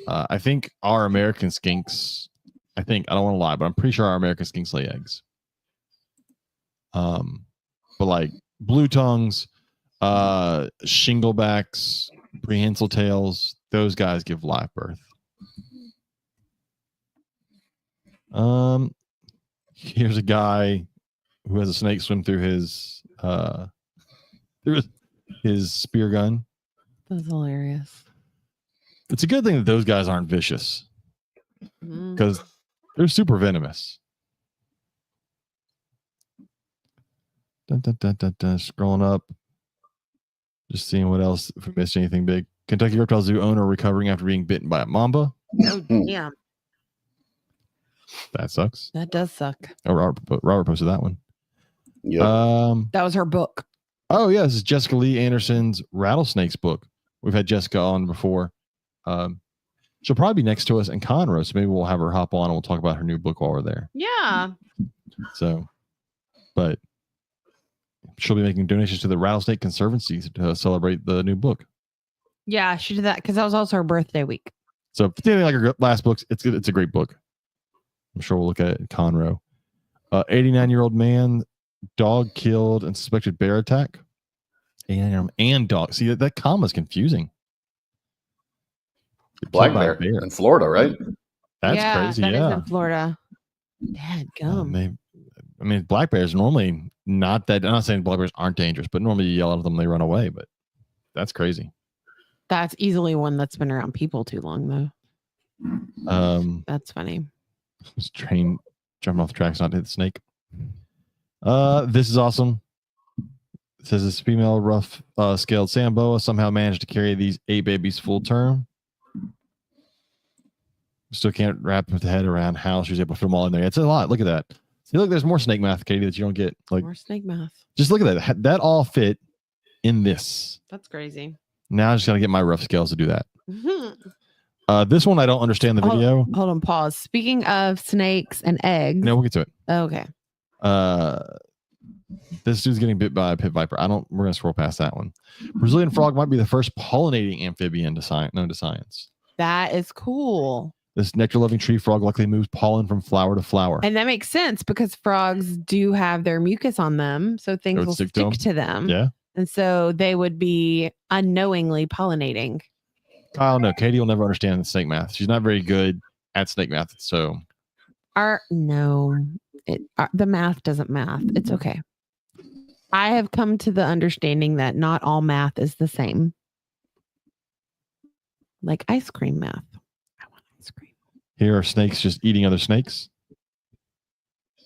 Speaker 1: I think our American skinks, I don't want to lie, but I'm pretty sure our American skinks lay eggs. But like blue tongues, shinglebacks, prehensile tails, those guys give live birth. Here's a guy who has a snake swim through his spear gun.
Speaker 2: That's hilarious.
Speaker 1: It's a good thing that those guys aren't vicious because they're super venomous. Scrolling up, just seeing what else, if we missed anything big. Kentucky Reptile Zoo owner recovering after being bitten by a mamba.
Speaker 2: Oh, damn.
Speaker 1: That sucks.
Speaker 2: That does suck.
Speaker 1: Oh, Robert posted that one.
Speaker 3: Yep.
Speaker 2: That was her book.
Speaker 1: Oh yeah, this is Jessica Lee Anderson's Rattlesnakes book. We've had Jessica on before. She'll probably be next to us in Conroe, so maybe we'll have her hop on and we'll talk about her new book while we're there.
Speaker 2: Yeah.
Speaker 1: So, but she'll be making donations to the Rattlesnake Conservancy to celebrate the new book.
Speaker 2: Yeah, she did that because that was also her birthday week.
Speaker 1: So if it's anything like her last books, it's good. It's a great book. I'm sure we'll look at it in Conroe. 89-year-old man, dog killed and suspected bear attack. And dog. See, that comma is confusing.
Speaker 3: Black bear in Florida, right?
Speaker 1: That's crazy.
Speaker 2: That
Speaker 1: Yeah,
Speaker 2: is in Florida. Dad gum.
Speaker 1: Black bears normally not that. I'm not saying black bears aren't dangerous, but normally you yell at them, they run away. But that's crazy.
Speaker 2: That's easily one that's been around people too long, though. That's funny.
Speaker 1: This train jumping off the tracks not to hit the snake. This is awesome. It says this female rough scaled Samboa somehow managed to carry these 8 babies full term. Still can't wrap the head around how she was able to fit them all in there. It's a lot. Look at that. See, look, there's more snake math, Katie, that you don't get. Like
Speaker 2: More snake math.
Speaker 1: just look at that. That all fit in this.
Speaker 2: That's crazy.
Speaker 1: Now I just gotta get my rough scales to do that. This one I don't understand the video.
Speaker 2: Hold on, pause. Speaking of snakes and eggs.
Speaker 1: No, we'll get to it.
Speaker 2: Okay.
Speaker 1: This dude's getting bit by a pit viper. We're gonna scroll past that one. Brazilian frog might be the first pollinating amphibian known to science.
Speaker 2: That is cool.
Speaker 1: This nectar-loving tree frog luckily moves pollen from flower to flower.
Speaker 2: And that makes sense because frogs do have their mucus on them, so things will stick to them.
Speaker 1: Yeah.
Speaker 2: And so they would be unknowingly pollinating.
Speaker 1: I don't know. Katie will never understand the snake math. She's not very good at snake math. So
Speaker 2: the math doesn't math. It's okay. I have come to the understanding that not all math is the same. Like ice cream math. I want ice cream.
Speaker 1: Here are snakes just eating other snakes.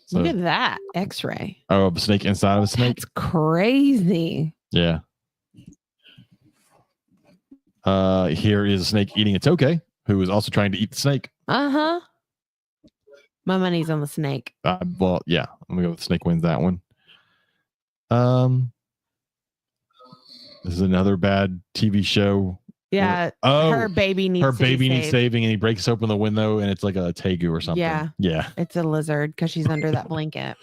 Speaker 1: So,
Speaker 2: look at that X-ray.
Speaker 1: Oh, a snake inside of a snake.
Speaker 2: It's crazy.
Speaker 1: Yeah. Here is a snake eating a toke, who is also trying to eat the snake.
Speaker 2: My money's on the snake.
Speaker 1: Well, yeah. I'm gonna go with the snake wins that one. This is another bad TV show.
Speaker 2: Yeah. Her baby needs
Speaker 1: saving, and he breaks open the window, and it's like a tegu or something. Yeah.
Speaker 2: It's a lizard because she's under that blanket.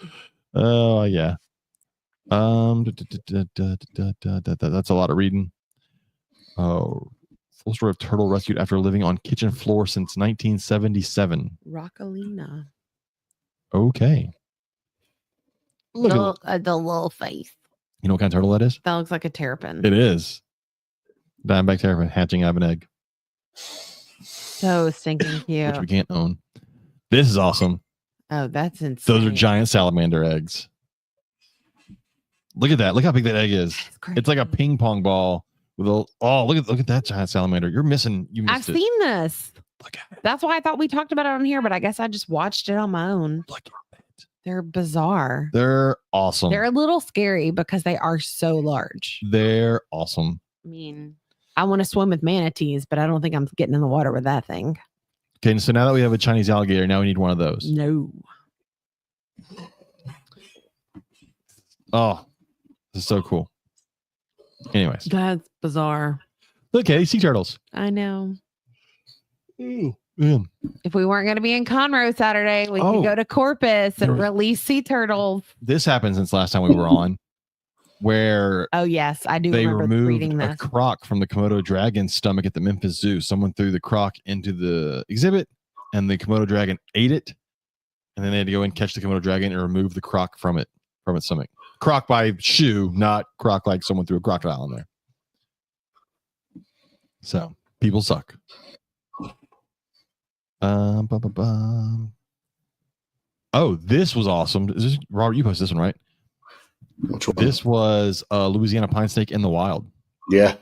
Speaker 1: Oh yeah. That's a lot of reading. Oh, full story of turtle rescued after living on kitchen floor since 1977.
Speaker 2: Rockalina.
Speaker 1: Okay.
Speaker 2: Look at the little face.
Speaker 1: You know what kind of turtle that is?
Speaker 2: That looks like a terrapin.
Speaker 1: It is. Diamondback terrapin hatching out of an egg.
Speaker 2: So stinking cute.
Speaker 1: Which we can't own. This is awesome.
Speaker 2: Oh, that's insane.
Speaker 1: Those are giant salamander eggs. Look at that. Look how big that egg is. It's like a ping pong ball with a look at that giant salamander. You missed
Speaker 2: I've
Speaker 1: it.
Speaker 2: seen this.
Speaker 1: Look at it.
Speaker 2: That's why I thought we talked about it on here, but I guess I just watched it on my own.
Speaker 1: Look at it.
Speaker 2: They're bizarre.
Speaker 1: They're awesome.
Speaker 2: They're a little scary because they are so large.
Speaker 1: They're awesome.
Speaker 2: I mean, I want to swim with manatees, but I don't think I'm getting in the water with that thing.
Speaker 1: Okay, so now that we have a Chinese alligator, now we need one of those.
Speaker 2: No.
Speaker 1: Oh, this is so cool. Anyways.
Speaker 2: That's bizarre.
Speaker 1: Look, Katie, sea turtles.
Speaker 2: I know.
Speaker 1: Ooh, man.
Speaker 2: If we weren't going to be in Conroe Saturday, we could go to Corpus and release sea turtles.
Speaker 1: This happened since last time we were on, where
Speaker 2: yes, I do
Speaker 1: they
Speaker 2: remember reading
Speaker 1: removed a
Speaker 2: this.
Speaker 1: croc from the Komodo dragon's stomach at the Memphis Zoo. Someone threw the croc into the exhibit, and the Komodo dragon ate it, and then they had to go and catch the Komodo dragon and remove the croc from its stomach. Croc by shoe, not croc like someone threw a crocodile in there. So people suck. Oh, this was awesome. Is this, Robert, you posted this one, right?
Speaker 3: Which one?
Speaker 1: This was Louisiana pine snake in the wild.
Speaker 3: Yeah.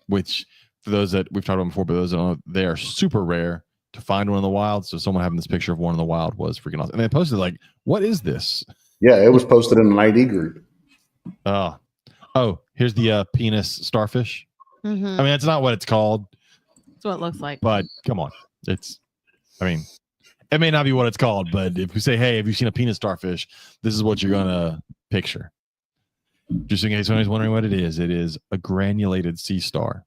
Speaker 1: Which, for those that we've talked about before, but those that don't know, they are super rare to find one in the wild. So someone having this picture of one in the wild was freaking awesome. And they posted like, what is this?
Speaker 3: Yeah, it was posted in an ID group.
Speaker 1: Oh, here's the penis starfish.
Speaker 2: Mm-hmm.
Speaker 1: I mean, that's not what it's called.
Speaker 2: That's what it looks like.
Speaker 1: But come on. It may not be what it's called, but if we say, hey, have you seen a penis starfish? This is what you're going to picture. Just in case anybody's wondering what it is a granulated sea star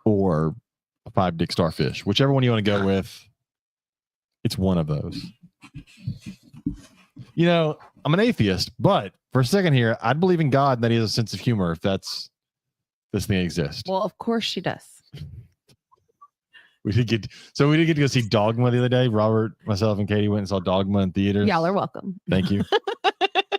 Speaker 1: or a 5-dick starfish. Whichever one you want to go with, it's one of those. You know, I'm an atheist, but for a second here, I'd believe in God and that he has a sense of humor if this thing exists.
Speaker 2: Well, of course she does.
Speaker 1: We did get to go see Dogma the other day. Robert, myself, and Katie went and saw Dogma in theaters.
Speaker 2: Y'all are welcome.
Speaker 1: Thank you.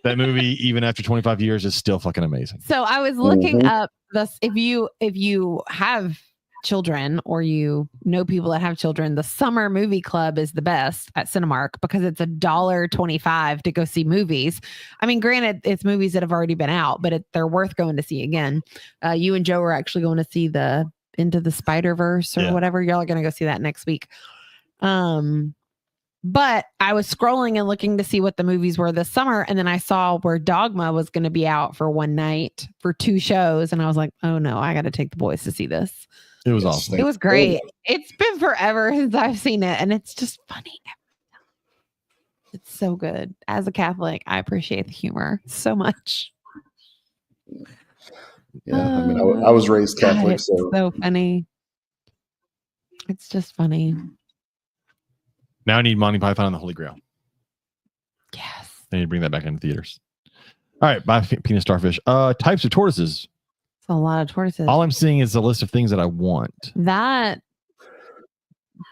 Speaker 1: That movie, even after 25 years, is still fucking amazing.
Speaker 2: So I was looking up this. If you have children or you know people that have children, the summer movie club is the best at Cinemark because it's $1.25 to go see movies. I mean, granted, it's movies that have already been out, but they're worth going to see again. You and Joe are actually going to see the Into the Spider-Verse or whatever. Y'all are going to go see that next week. But I was scrolling and looking to see what the movies were this summer. And then I saw where Dogma was going to be out for one night for 2 shows. And I was like, oh no, I got to take the boys to see this.
Speaker 1: It was
Speaker 3: Yes,
Speaker 1: awesome.
Speaker 2: It was great. It's been forever since I've seen it. And it's just funny. It's so good. As a Catholic, I appreciate the humor so much.
Speaker 3: Yeah, I mean, I was raised Catholic,
Speaker 2: it's so funny. It's just funny.
Speaker 1: Now I need Monty Python and the Holy Grail.
Speaker 2: Yes.
Speaker 1: They need to bring that back into theaters. All right, bye, penis starfish. Types of tortoises.
Speaker 2: It's a lot of tortoises.
Speaker 1: All I'm seeing is a list of things that I want.
Speaker 2: That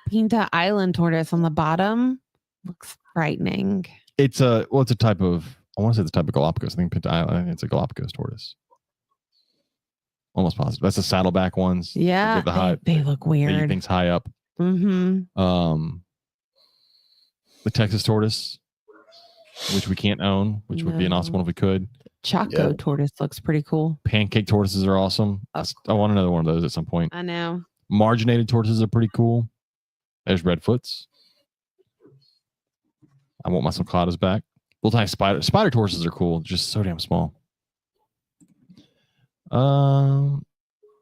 Speaker 2: Pinta Island tortoise on the bottom looks frightening.
Speaker 1: It's a type of, I want to say the type of Galapagos. I think Pinta Island, it's a Galapagos tortoise. Almost positive. That's the saddleback ones.
Speaker 2: Yeah, they look weird.
Speaker 1: Things high up.
Speaker 2: Mm-hmm.
Speaker 1: The Texas tortoise, which we can't own, which would be an awesome one if we could.
Speaker 2: Choco tortoise looks pretty cool.
Speaker 1: Pancake tortoises are awesome. I want another one of those at some point.
Speaker 2: I know.
Speaker 1: Marginated tortoises are pretty cool. There's redfoots. I want my sulcatas back. Little tiny spider tortoises are cool. Just so damn small.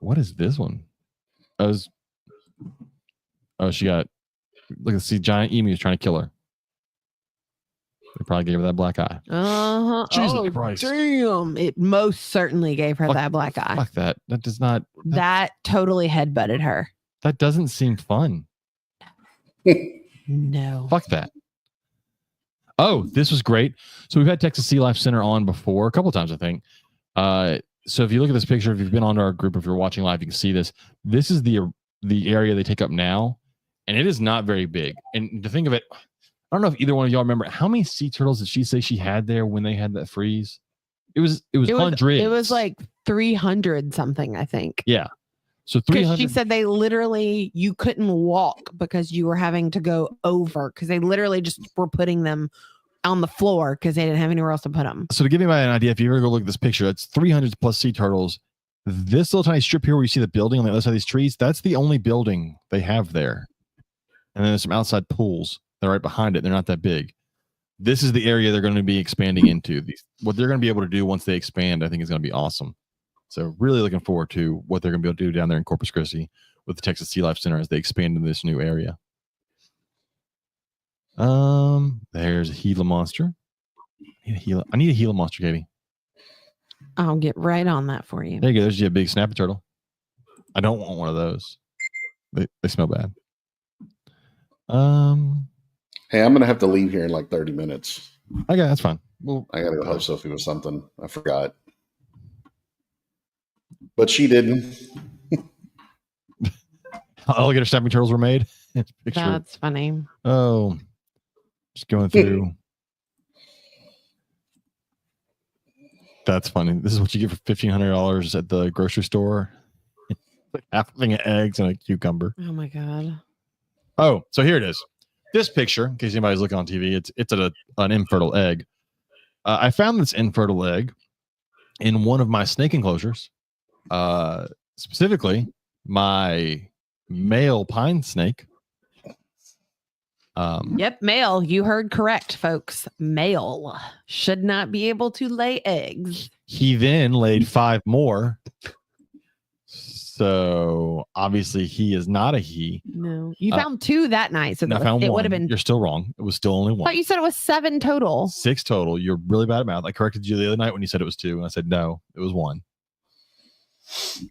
Speaker 1: What is this one? She got, look at see giant emus trying to kill her. They probably gave her that black eye. Jesus Christ.
Speaker 2: Damn. It most certainly gave her that black eye.
Speaker 1: Fuck that. That does not.
Speaker 2: That totally headbutted her.
Speaker 1: That doesn't seem fun.
Speaker 2: No.
Speaker 1: Fuck that. Oh, this was great. So we've had Texas Sea Life Center on before, a couple of times, I think. So if you look at this picture, if you've been on our group, if you're watching live, you can see this. This is the area they take up now, and it is not very big. And to think of it, I don't know if either one of y'all remember how many sea turtles did she say she had there when they had that freeze? It was hundreds.
Speaker 2: It was like 300 something, I think.
Speaker 1: Yeah. So 300.
Speaker 2: She said they literally, you couldn't walk because you were having to go over because they literally just were putting them on the floor because they didn't have anywhere else to put them.
Speaker 1: So to give you an idea, if you ever go look at this picture, that's 300 plus sea turtles. This little tiny strip here where you see the building on the other side of these trees, that's the only building they have there. And then there's some outside pools. They're right behind it. They're not that big. This is the area they're going to be expanding into. What they're going to be able to do once they expand, I think is going to be awesome. So really looking forward to what they're going to be able to do down there in Corpus Christi with the Texas Sea Life Center as they expand into this new area. There's a Gila monster. I need a Gila monster, Katie.
Speaker 2: I'll get right on that for you.
Speaker 1: There you go. There's a big snapper turtle. I don't want one of those. They smell bad.
Speaker 3: Hey, I'm gonna have to leave here in like 30 minutes.
Speaker 1: Okay, that's fine. Well,
Speaker 3: I gotta go help Sophie with something. I forgot, but she didn't.
Speaker 1: Alligator snapping turtles were made.
Speaker 2: That's funny.
Speaker 1: Oh, just going through. That's funny. This is what you get for $1,500 at the grocery store. Like half a thing of eggs and a cucumber.
Speaker 2: Oh my god.
Speaker 1: Oh, so here it is. This picture, in case anybody's looking on TV, it's an infertile egg. I found this infertile egg in one of my snake enclosures. Specifically, my male pine snake.
Speaker 2: Yep, male. You heard correct, folks. Male should not be able to lay eggs.
Speaker 1: He then laid 5 more. So obviously he is not a he.
Speaker 2: No, you found 2 that night, so
Speaker 1: it
Speaker 2: would have been.
Speaker 1: You're still wrong. It was still only 1.
Speaker 2: I thought you said it was 7 total.
Speaker 1: 6 total. You're really bad at math. I corrected you the other night when you said it was 2, and I said no, it was 1.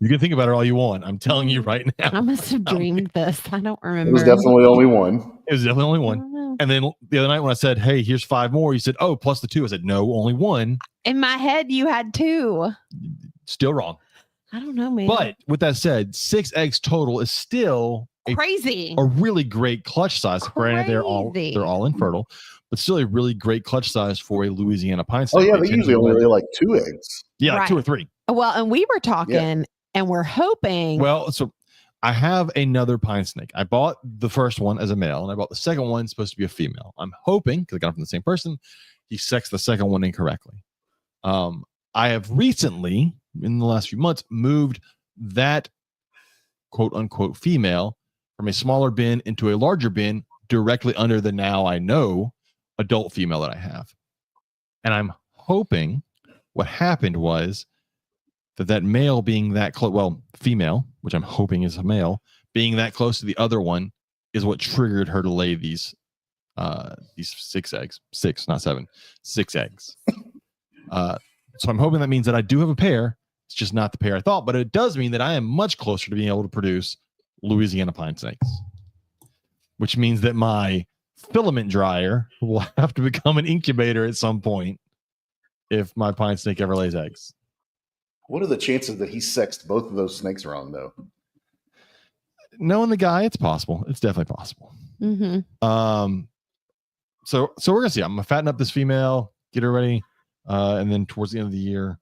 Speaker 1: You can think about it all you want. I'm telling you right now.
Speaker 2: I must have dreamed this. I don't remember.
Speaker 3: It was definitely only 1.
Speaker 1: It was definitely only 1. And then the other night when I said, "Hey, here's 5 more," you said, "Oh, plus the 2." I said, "No, only 1."
Speaker 2: In my head, you had 2.
Speaker 1: Still wrong.
Speaker 2: I don't know, man.
Speaker 1: But with that said, 6 eggs total is still
Speaker 2: crazy.
Speaker 1: A really great clutch size. Granted, they're all infertile, but still a really great clutch size for a Louisiana pine snake.
Speaker 3: Oh yeah, they usually only lay like 2 eggs.
Speaker 1: Yeah, like 2 or 3.
Speaker 2: Well, and we were talking, and we're hoping.
Speaker 1: Well, so I have another pine snake. I bought the first one as a male, and I bought the second one supposed to be a female. I'm hoping, because I got it from the same person, he sexed the second one incorrectly. I have recently, in the last few months, moved that quote unquote female from a smaller bin into a larger bin directly under the now I know adult female that I have. And I'm hoping what happened was that male being that close, well, female, which I'm hoping is a male, being that close to the other one is what triggered her to lay these 6 eggs. 6, not 7. 6 eggs. So I'm hoping that means that I do have a pair. It's just not the pair I thought, but it does mean that I am much closer to being able to produce Louisiana pine snakes, which means that my filament dryer will have to become an incubator at some point if my pine snake ever lays eggs.
Speaker 3: What are the chances that he sexed both of those snakes wrong, though?
Speaker 1: Knowing the guy, it's possible. It's definitely possible.
Speaker 2: Mm-hmm.
Speaker 1: So we're gonna see. I'm gonna fatten up this female, get her ready, and then towards the end of the year,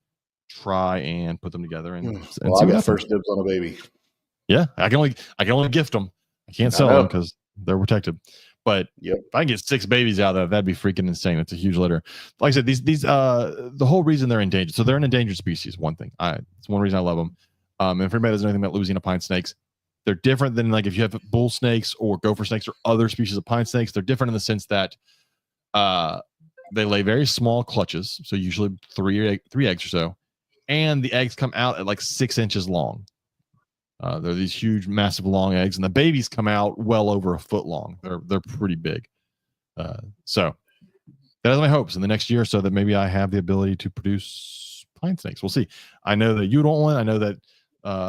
Speaker 1: try and put them together. And
Speaker 3: well, I got first dibs on a baby.
Speaker 1: Yeah, I can only gift them. I can't sell them because they're protected. But if I can get 6 babies out of that, that'd be freaking insane. That's a huge litter. Like I said, these the whole reason they're endangered. So they're an endangered species. One thing, it's one reason I love them. And if anybody doesn't know anything about Louisiana pine snakes, they're different than like if you have bull snakes or gopher snakes or other species of pine snakes. They're different in the sense that they lay very small clutches, so usually 3 eggs or so, and the eggs come out at like 6 inches long. They're these huge, massive, long eggs, and the babies come out well over a foot long. They're pretty big. So that is my hopes in the next year or so that maybe I have the ability to produce pine snakes. We'll see. I know that you want one. I know that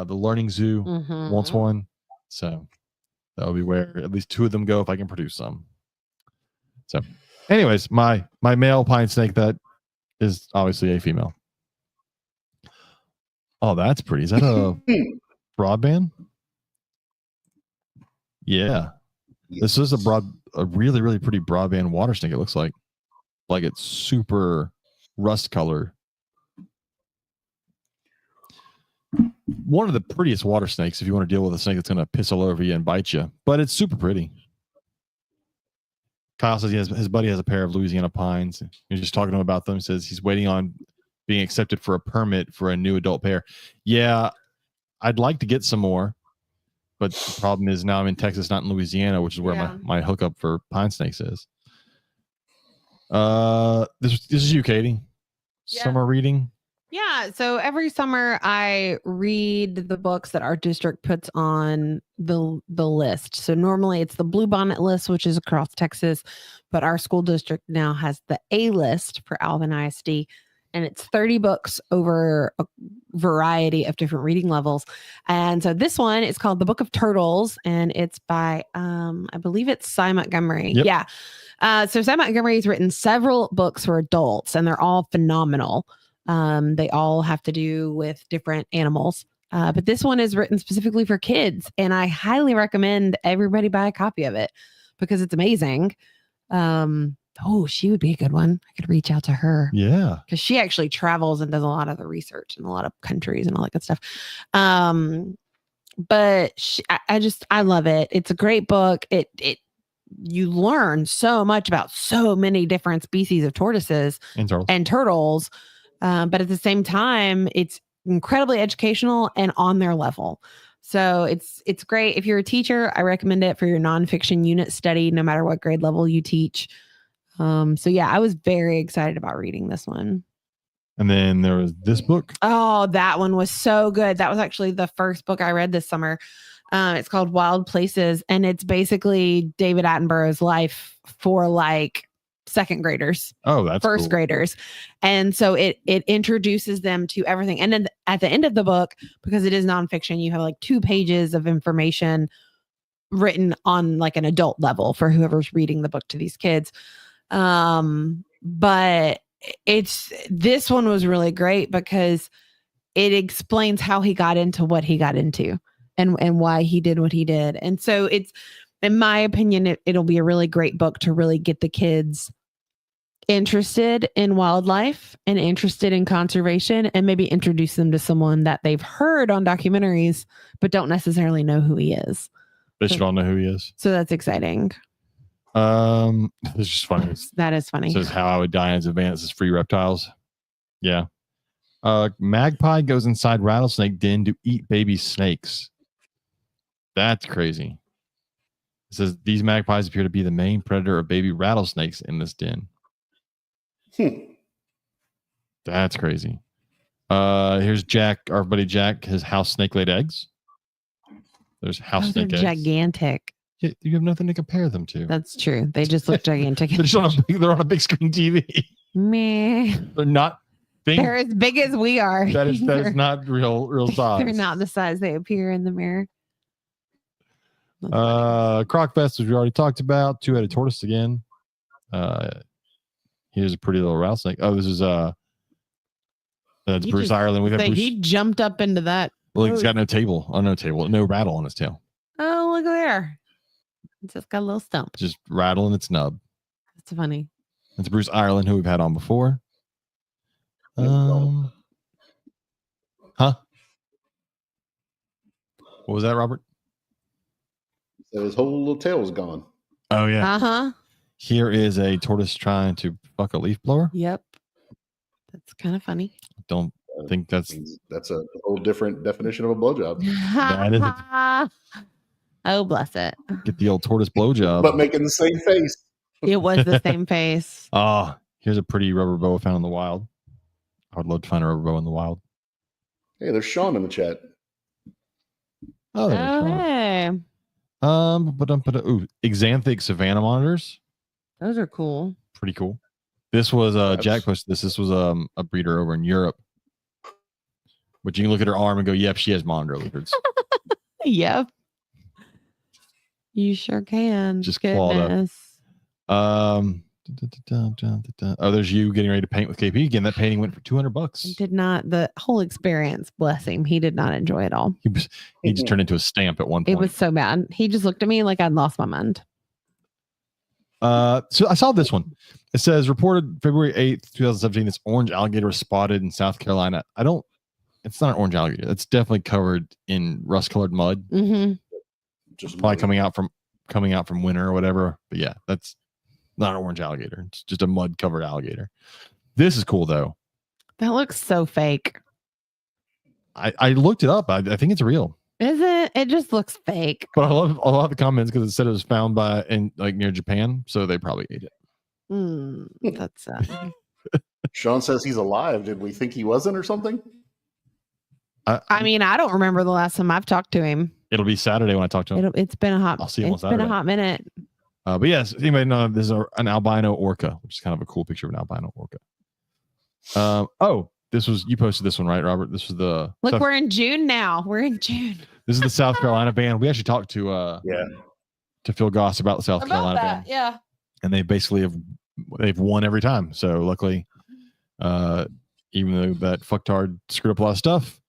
Speaker 1: the Learning Zoo wants one. So that'll be where at least 2 of them go if I can produce some. So anyways, my male pine snake that is obviously a female. Oh, that's pretty. Is that a broadband? Yeah. This is a really, really pretty broadband water snake. It looks like it's super rust color. One of the prettiest water snakes if you want to deal with a snake that's going to piss all over you and bite you, but it's super pretty. Kyle says his buddy has a pair of Louisiana pines. He's just talking to him about them. He says he's waiting on being accepted for a permit for a new adult pair. Yeah, I'd like to get some more, but the problem is now I'm in Texas, not in Louisiana, which is where my hookup for pine snakes is. This is you, Katie.
Speaker 2: Yeah.
Speaker 1: Summer reading.
Speaker 2: Yeah. So every summer I read the books that our district puts on the list. So normally it's the Bluebonnet list, which is across Texas, but our school district now has the A list for Alvin ISD. And it's 30 books over a variety of different reading levels. And so this one is called The Book of Turtles, and it's by, I believe it's Cy Montgomery.
Speaker 1: Yep.
Speaker 2: Yeah. So Cy Montgomery has written several books for adults, and they're all phenomenal. They all have to do with different animals. But this one is written specifically for kids, and I highly recommend everybody buy a copy of it because it's amazing. She would be a good one. I could reach out to her.
Speaker 1: Yeah.
Speaker 2: Because she actually travels and does a lot of the research in a lot of countries and all that good stuff. But I love it. It's a great book. You learn so much about so many different species of tortoises and turtles. But at the same time, it's incredibly educational and on their level. So it's great. If you're a teacher, I recommend it for your nonfiction unit study, no matter what grade level you teach. So yeah, I was very excited about reading this one.
Speaker 1: And then there was this book.
Speaker 2: Oh, that one was so good. That was actually the first book I read this summer. It's called Wild Places, and it's basically David Attenborough's life for like second graders.
Speaker 1: Oh, that's
Speaker 2: first
Speaker 1: cool.
Speaker 2: graders. And so it introduces them to everything. And then at the end of the book, because it is nonfiction, you have like 2 pages of information written on like an adult level for whoever's reading the book to these kids. But this one was really great because it explains how he got into what he got into and why he did what he did. And so it's, in my opinion, it'll be a really great book to really get the kids interested in wildlife and interested in conservation, and maybe introduce them to someone that they've heard on documentaries, but don't necessarily know who he is.
Speaker 1: They should all know who he is.
Speaker 2: So that's exciting.
Speaker 1: It's just funny.
Speaker 2: That is funny.
Speaker 1: It says how I would die in advance is free reptiles. Yeah. Magpie goes inside rattlesnake den to eat baby snakes. That's crazy. It says these magpies appear to be the main predator of baby rattlesnakes in this den. That's crazy. Here's Jack, our buddy Jack. His house snake laid eggs. There's house
Speaker 2: Those are
Speaker 1: snake eggs.
Speaker 2: gigantic.
Speaker 1: Yeah, you have nothing to compare them to.
Speaker 2: That's true. They just look gigantic.
Speaker 1: They're on a big screen TV.
Speaker 2: Meh.
Speaker 1: They're not big.
Speaker 2: They're as big as we are.
Speaker 1: That is not real size.
Speaker 2: They're not the size they appear in the mirror.
Speaker 1: Croc Fest, which we already talked about. Two-headed tortoise again. Here's a pretty little rattlesnake. Oh, this is that's Bruce Ireland. We've had Bruce.
Speaker 2: He jumped up into that.
Speaker 1: Well, he's got no rattle on his tail.
Speaker 2: Oh, look there. It's just got a little stump.
Speaker 1: Just rattling its nub.
Speaker 2: It's funny.
Speaker 1: That's Bruce Ireland, who we've had on before. Huh? What was that, Robert?
Speaker 3: So his whole little tail was gone.
Speaker 1: Oh yeah.
Speaker 2: Uh-huh.
Speaker 1: Here is a tortoise trying to fuck a leaf blower.
Speaker 2: Yep. That's kind of funny.
Speaker 1: Don't think that's
Speaker 3: a whole different definition of a blowjob.
Speaker 1: That is
Speaker 2: Oh, bless it.
Speaker 1: Get the old tortoise blowjob.
Speaker 3: But making the same face.
Speaker 2: It was the same face.
Speaker 1: Oh, here's a pretty rubber boa found in the wild. I would love to find a rubber boa in the wild.
Speaker 3: Hey, there's Sean in the chat.
Speaker 1: Oh,
Speaker 2: Hey.
Speaker 1: Xanthic Savannah monitors.
Speaker 2: Those are cool.
Speaker 1: Pretty cool. This was Jack posted this. This was a breeder over in Europe. But you can look at her arm and go, yep, she has monitor lizards.
Speaker 2: Yep. You sure can.
Speaker 1: Just clawed up. Oh, there's you getting ready to paint with KP again. That painting went for $200.
Speaker 2: Did not the whole experience, bless him. He did not enjoy it all.
Speaker 1: He just turned into a stamp at one point.
Speaker 2: It was so bad. He just looked at me like I'd lost my mind.
Speaker 1: So I saw this one. It says reported February 8th, 2017. This orange alligator was spotted in South Carolina. It's not an orange alligator. It's definitely covered in rust-colored mud.
Speaker 2: Mm-hmm.
Speaker 3: Just
Speaker 1: probably coming out from winter or whatever. But yeah, that's not an orange alligator. It's just a mud-covered alligator. This is cool though.
Speaker 2: That looks so fake.
Speaker 1: I looked it up. I think it's real.
Speaker 2: Is it? It just looks fake.
Speaker 1: But I love the comments because it said it was found near Japan, so they probably ate it.
Speaker 2: That's sad.
Speaker 3: Sean says he's alive. Did we think he wasn't or something?
Speaker 2: I mean, I don't remember the last time I've talked to him.
Speaker 1: It'll be Saturday when I talk to him.
Speaker 2: It's been a hot.
Speaker 1: I'll see him on Saturday.
Speaker 2: It's been a hot minute.
Speaker 1: But yes, anybody know this is an albino orca, which is kind of a cool picture of an albino orca. You posted this one, right, Robert? This was the
Speaker 2: look. We're in June now. We're in June.
Speaker 1: This is the South Carolina band. We actually talked to Phil Goss about the South Carolina band.
Speaker 2: Yeah.
Speaker 1: And they basically they've won every time. So luckily, even though that fucktard screwed up a lot of stuff,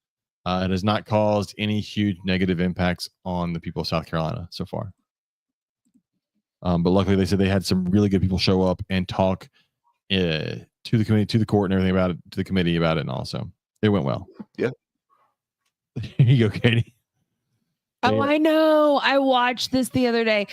Speaker 1: it has not caused any huge negative impacts on the people of South Carolina so far. But luckily, they said they had some really good people show up and talk to the committee, to the court, and everything about it, to the committee about it, and also it went well.
Speaker 3: Yeah.
Speaker 1: Here you go, Katie.
Speaker 2: Oh, I know. I watched this the other day.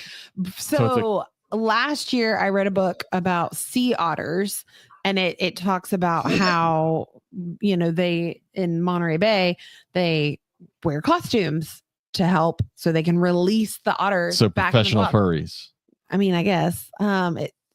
Speaker 2: So last year, I read a book about sea otters, and it talks about how they in Monterey Bay they wear costumes to help so they can release the otters.
Speaker 1: So
Speaker 2: back
Speaker 1: professional
Speaker 2: in the water.
Speaker 1: furries.
Speaker 2: I mean, I guess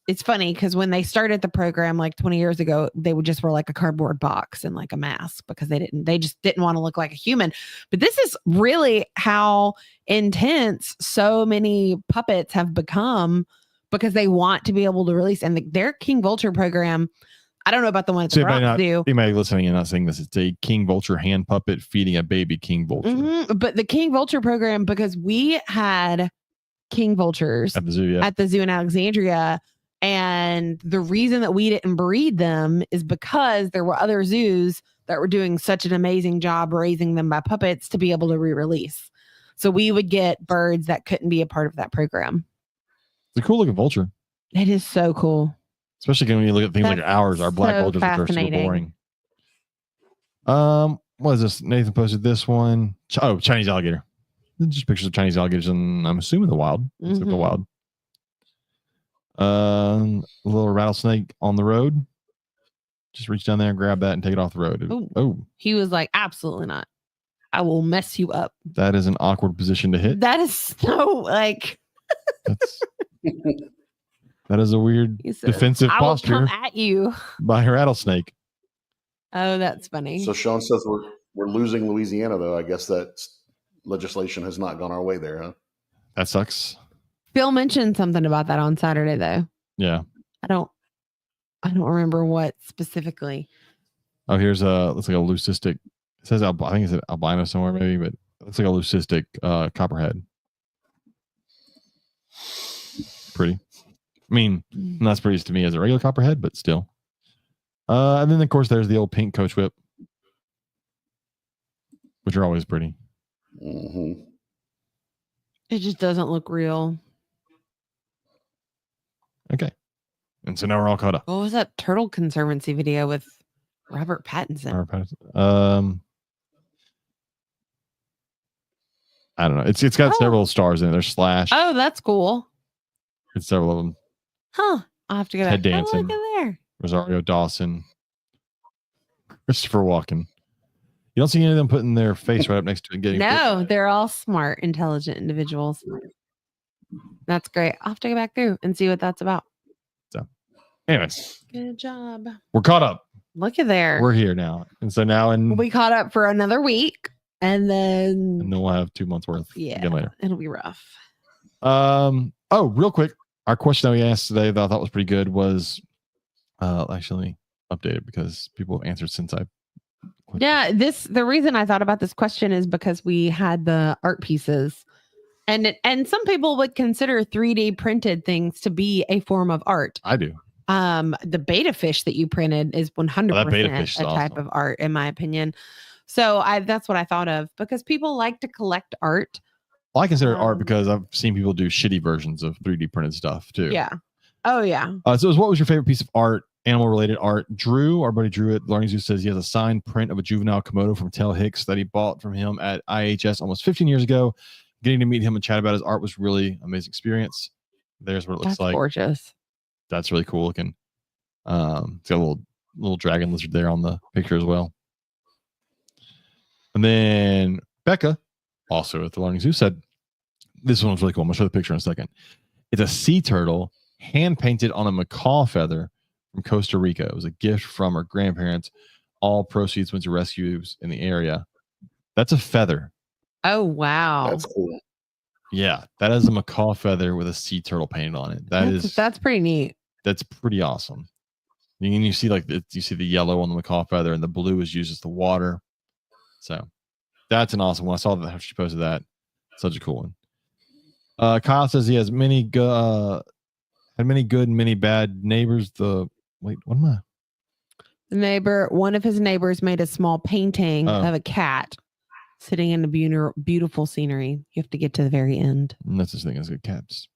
Speaker 2: it's funny because when they started the program like 20 years ago, they would just wear like a cardboard box and like a mask because they just didn't want to look like a human. But this is really how intense so many puppets have become because they want to be able to release. And their King Vulture program, I don't know about the one at the Rock Zoo.
Speaker 1: Anybody listening and not saying this, it's a King Vulture hand puppet feeding a baby King Vulture.
Speaker 2: Mm-hmm. But the King Vulture program, because we had King Vultures
Speaker 1: at the zoo
Speaker 2: in Alexandria. And the reason that we didn't breed them is because there were other zoos that were doing such an amazing job raising them by puppets to be able to re-release. So we would get birds that couldn't be a part of that program.
Speaker 1: It's a cool looking vulture.
Speaker 2: It is so cool.
Speaker 1: Especially when you look at things like ours, our black vultures are super boring. What is this? Nathan posted this one. Chinese alligator. Just pictures of Chinese alligators, and I'm assuming the wild. Mm-hmm. The wild. A little rattlesnake on the road. Just reach down there and grab that and take it off the road. Oh.
Speaker 2: He was like, absolutely not. I will mess you up.
Speaker 1: That is an awkward position to hit.
Speaker 2: That is so like
Speaker 1: That is a weird
Speaker 2: He says,
Speaker 1: defensive
Speaker 2: I will
Speaker 1: posture
Speaker 2: come at you.
Speaker 1: by a rattlesnake.
Speaker 2: Oh, that's funny.
Speaker 3: So Sean says we're losing Louisiana, though. I guess that legislation has not gone our way there, huh?
Speaker 1: That sucks.
Speaker 2: Phil mentioned something about that on Saturday, though.
Speaker 1: Yeah.
Speaker 2: I don't remember what specifically.
Speaker 1: Oh, here's looks like a leucistic. It says I think it's albino somewhere maybe, but it looks like a leucistic copperhead. Pretty. I mean, not as pretty to me as a regular copperhead, but still. And then of course there's the old pink coach whip, which are always pretty.
Speaker 3: Mm-hmm.
Speaker 2: It just doesn't look real.
Speaker 1: Okay. And so now we're all caught up.
Speaker 2: What was that Turtle Conservancy video with Robert Pattinson?
Speaker 1: I don't know. It's got several stars in it. There's Slash.
Speaker 2: Oh, that's cool.
Speaker 1: It's several of them.
Speaker 2: Huh. I'll have to go
Speaker 1: Ted
Speaker 2: back.
Speaker 1: Danson.
Speaker 2: Oh, look at there.
Speaker 1: Rosario Dawson. Christopher Walken. You don't see any of them putting their face right up next to it and getting
Speaker 2: No, they're all smart, intelligent individuals. That's great. I'll have to go back through and see what that's about.
Speaker 1: So, anyways,
Speaker 2: good job.
Speaker 1: We're caught up.
Speaker 2: Look at there.
Speaker 1: We're here now. And so now
Speaker 2: we'll be caught up for another week. And then
Speaker 1: we'll have 2 months worth again later.
Speaker 2: It'll be rough.
Speaker 1: Oh, real quick. Our question that we asked today that I thought was pretty good was actually updated because people have answered since I the reason I thought about this question is because we had the art pieces and some people would consider 3D printed things to be a form of art. I do.
Speaker 2: The beta fish that you printed is 100% a type of art, in my opinion. So that's what I thought of because people like to collect art.
Speaker 1: Well, I consider it art because I've seen people do shitty versions of 3D printed stuff too.
Speaker 2: Yeah. Oh yeah.
Speaker 1: So what was your favorite piece of art? Animal related art. Drew, our buddy Drew at Learning Zoo says he has a signed print of a juvenile Komodo from Tel Hicks that he bought from him at IHS almost 15 years ago. Getting to meet him and chat about his art was really an amazing experience. There's what it looks like.
Speaker 2: Gorgeous.
Speaker 1: That's really cool looking. It's got a little dragon lizard there on the picture as well. And then Becca, also at the Learning Zoo, said this one was really cool. I'm gonna show the picture in a second. It's a sea turtle hand painted on a macaw feather from Costa Rica. It was a gift from her grandparents. All proceeds went to rescues in the area. That's a feather.
Speaker 2: Oh wow,
Speaker 3: that's cool.
Speaker 1: Yeah, that is a macaw feather with a sea turtle painted on it. That's
Speaker 2: pretty neat.
Speaker 1: That's pretty awesome. And you see you see the yellow on the macaw feather, and the blue is used as the water. So that's an awesome one. I saw that she posted that. Such a cool one. Kyle says he has many good and many bad neighbors. One
Speaker 2: of his neighbors made a small painting of a cat sitting in the beautiful scenery. You have to get to the very end.
Speaker 1: And that's the thing, is good cats.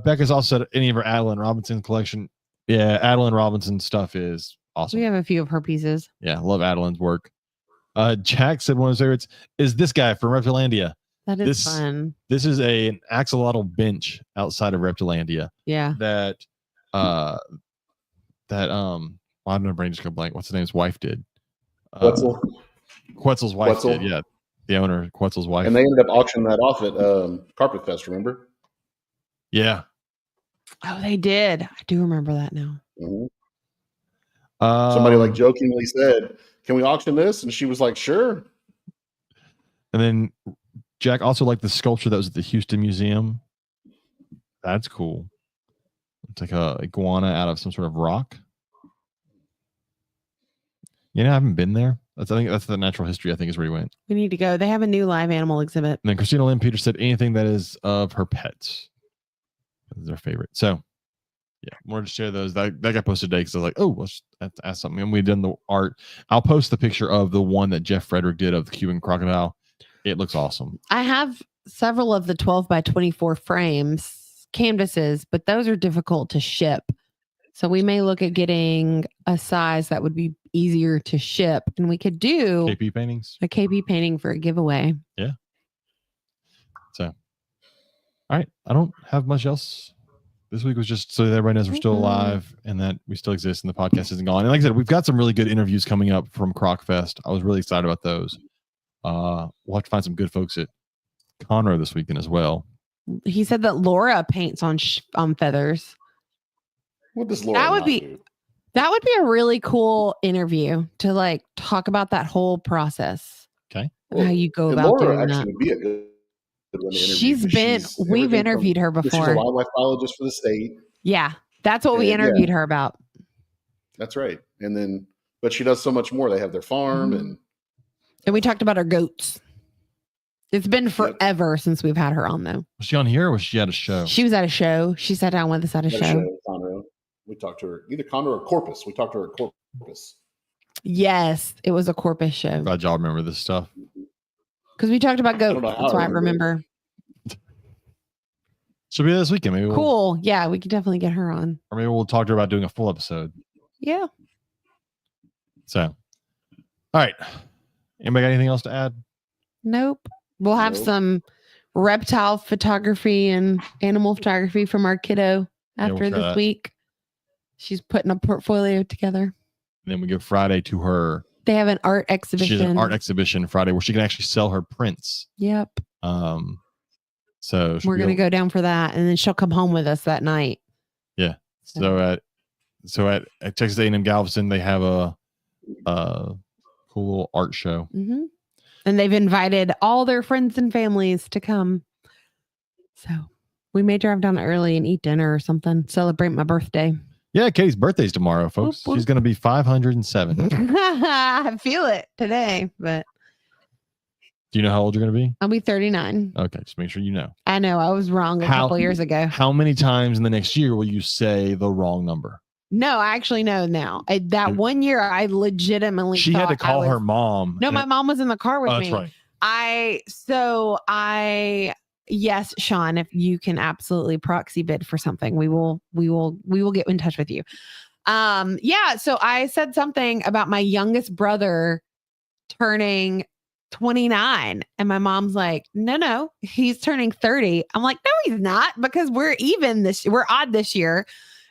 Speaker 1: Becca's also said any of her Adeline Robinson collection. Yeah, Adeline Robinson stuff is awesome.
Speaker 2: We have a few of her pieces.
Speaker 1: Yeah, love Adeline's work. Jack said one of his favorites is this guy from Reptilandia.
Speaker 2: That is fun.
Speaker 1: This is an axolotl bench outside of Reptilandia.
Speaker 2: Yeah.
Speaker 1: My brain just got blank. What's his name's wife did?
Speaker 3: Quetzal's
Speaker 1: wife did. Yeah, the owner, Quetzal's wife.
Speaker 3: And they ended up auctioning that off at Carpet Fest. Remember?
Speaker 1: Yeah.
Speaker 2: Oh, they did. I do remember that now.
Speaker 3: Mm-hmm. Somebody jokingly said, "Can we auction this?" And she was like, "Sure."
Speaker 1: And then Jack also liked the sculpture that was at the Houston Museum. That's cool. It's like a iguana out of some sort of rock. I haven't been there. I think that's the natural history. I think is where he went.
Speaker 2: We need to go. They have a new live animal exhibit.
Speaker 1: And then Christina Lynn Peters said anything that is of her pets is their favorite. So yeah, more to share those. That got posted today because I was like, oh, let's ask something. And we've done the art. I'll post the picture of the one that Jeff Frederick did of the Cuban crocodile. It looks awesome. I
Speaker 2: have several of the 12 by 24 frames, canvases, but those are difficult to ship. So we may look at getting a size that would be easier to ship, and we could do
Speaker 1: KP paintings.
Speaker 2: A KP painting for a giveaway.
Speaker 1: Yeah. So, all right. I don't have much else. This week was just so that everybody knows we're still alive and that we still exist and the podcast isn't gone. And like I said, we've got some really good interviews coming up from Croc Fest. I was really excited about those. We'll have to find some good folks at Conroe this weekend as well.
Speaker 2: He said that Laura paints on feathers.
Speaker 3: What does Laura
Speaker 2: That would
Speaker 3: not
Speaker 2: be-
Speaker 3: do?
Speaker 2: That would be a really cool interview to like talk about that whole process.
Speaker 1: Okay.
Speaker 2: Of how you go
Speaker 3: And
Speaker 2: about
Speaker 3: Laura
Speaker 2: doing that.
Speaker 3: actually would be a good one to interview.
Speaker 2: She's
Speaker 3: 'cause
Speaker 2: been, we've
Speaker 3: everything
Speaker 2: interviewed her
Speaker 3: she's a
Speaker 2: before.
Speaker 3: wildlife biologist for the state.
Speaker 2: Yeah. That's what we
Speaker 3: And, yeah.
Speaker 2: interviewed her about.
Speaker 3: That's right. And then, but she does so much more. They have their farm
Speaker 2: Mhm. And we talked about our goats. It's been forever since we've had her on, though.
Speaker 1: Was she on here or was she at a show?
Speaker 2: She was at a show. She sat down with us at a show.
Speaker 3: Conroe. We talked to her, either Conroe or Corpus. We talked to her at Corpus.
Speaker 2: Yes, it was a Corpus show.
Speaker 1: Glad y'all remember this stuff.
Speaker 2: Because we talked about goats.
Speaker 3: don't know how
Speaker 2: That's
Speaker 3: I
Speaker 2: why I
Speaker 3: remember
Speaker 2: remember.
Speaker 1: She'll be there this weekend. Maybe
Speaker 2: Cool. Yeah, we could definitely get her on.
Speaker 1: Or maybe we'll talk to her about doing a full episode.
Speaker 2: Yeah.
Speaker 1: So, all right. Anybody got anything else to add?
Speaker 2: Nope. We'll have
Speaker 3: Nope.
Speaker 2: some reptile photography and animal photography from our kiddo after
Speaker 1: we'll try
Speaker 2: this
Speaker 1: that.
Speaker 2: week. She's putting a portfolio together.
Speaker 1: And then we give Friday to her.
Speaker 2: They have an art exhibition.
Speaker 1: She has an art exhibition Friday where she can actually sell her prints.
Speaker 2: Yep.
Speaker 1: So
Speaker 2: We're gonna go down for that, and then she'll come home with us that night.
Speaker 1: Yeah. So at Texas A&M Galveston, they have a cool little art show.
Speaker 2: Mm-hmm. And they've invited all their friends and families to come. So we may drive down early and eat dinner or something. Celebrate my birthday.
Speaker 1: Yeah, Katie's birthday's tomorrow, folks.
Speaker 2: Whoop, whoop.
Speaker 1: She's going to be 507.
Speaker 2: I feel it today, but
Speaker 1: Do you know how old you're going to be?
Speaker 2: I'll be 39.
Speaker 1: Okay, just make sure you know.
Speaker 2: I know I was wrong a couple years ago.
Speaker 1: How many times in the next year will you say the wrong number?
Speaker 2: No, I actually know now. That one year, I legitimately
Speaker 1: She had to
Speaker 2: thought
Speaker 1: call her mom.
Speaker 2: No, my mom was in the car with
Speaker 1: Oh,
Speaker 2: me.
Speaker 1: that's right.
Speaker 2: Yes, Sean, if you can absolutely proxy bid for something, we will get in touch with you. Yeah. So I said something about my youngest brother turning 29, and my mom's like, no, he's turning 30. I'm like, no, he's not, because we're odd this year,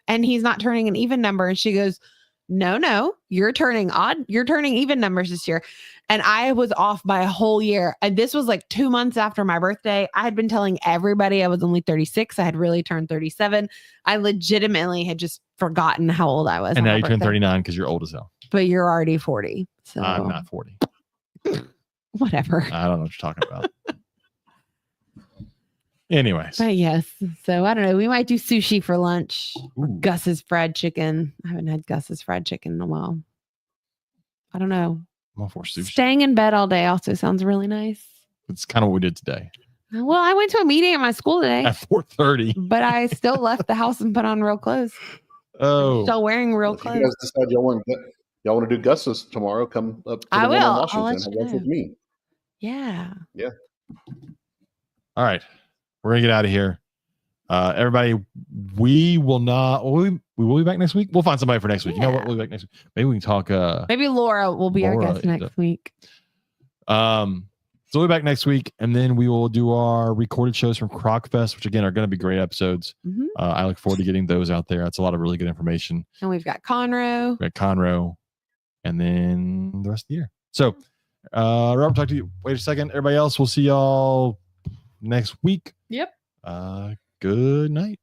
Speaker 2: and he's not turning an even number. And she goes, no, you're turning odd. You're turning even numbers this year. And I was off by a whole year. And this was like 2 months after my birthday. I had been telling everybody I was only 36. I had really turned 37. I legitimately had just forgotten how old I was.
Speaker 1: And now you turn 39 because you're old as hell.
Speaker 2: But you're already 40. So
Speaker 1: I'm not 40.
Speaker 2: Whatever.
Speaker 1: I don't know what you're talking about. Anyways.
Speaker 2: But yes. So I don't know. We might do sushi for lunch. Or
Speaker 1: Ooh.
Speaker 2: Gus's fried chicken. I haven't had Gus's fried chicken in a while. I don't know.
Speaker 1: I'm all for sushi.
Speaker 2: Staying in bed all day also sounds really nice.
Speaker 1: It's kind of what we did today.
Speaker 2: Well, I went to a meeting at my school today,
Speaker 1: At 4:30.
Speaker 2: but I still left the house and put on real clothes.
Speaker 1: Oh.
Speaker 2: Still wearing real
Speaker 3: If you
Speaker 2: clothes.
Speaker 3: guys decide y'all want to do Gus's tomorrow, come up to
Speaker 2: I
Speaker 3: the one
Speaker 2: will.
Speaker 3: in
Speaker 2: I'll let
Speaker 3: Washington.
Speaker 2: you
Speaker 3: Have lunch with
Speaker 2: know.
Speaker 3: me.
Speaker 2: Yeah.
Speaker 1: All right. We're going to get out of here. Everybody, we will be back next week. We'll find somebody for next week. You know what? We'll be back next week. Maybe we can talk.
Speaker 2: Maybe Laura will be our guest next week.
Speaker 1: So we'll be back next week, and then we will do our recorded shows from CrocFest, which again are going to be great episodes.
Speaker 2: Mhm.
Speaker 1: I look forward to getting those out there. That's a lot of really good information.
Speaker 2: And we've got Conroe.
Speaker 1: We got Conroe, and then the rest of the year. So, Robert, talk to you. Wait a second. Everybody else, we'll see y'all next week.
Speaker 2: Yep.
Speaker 1: Good night.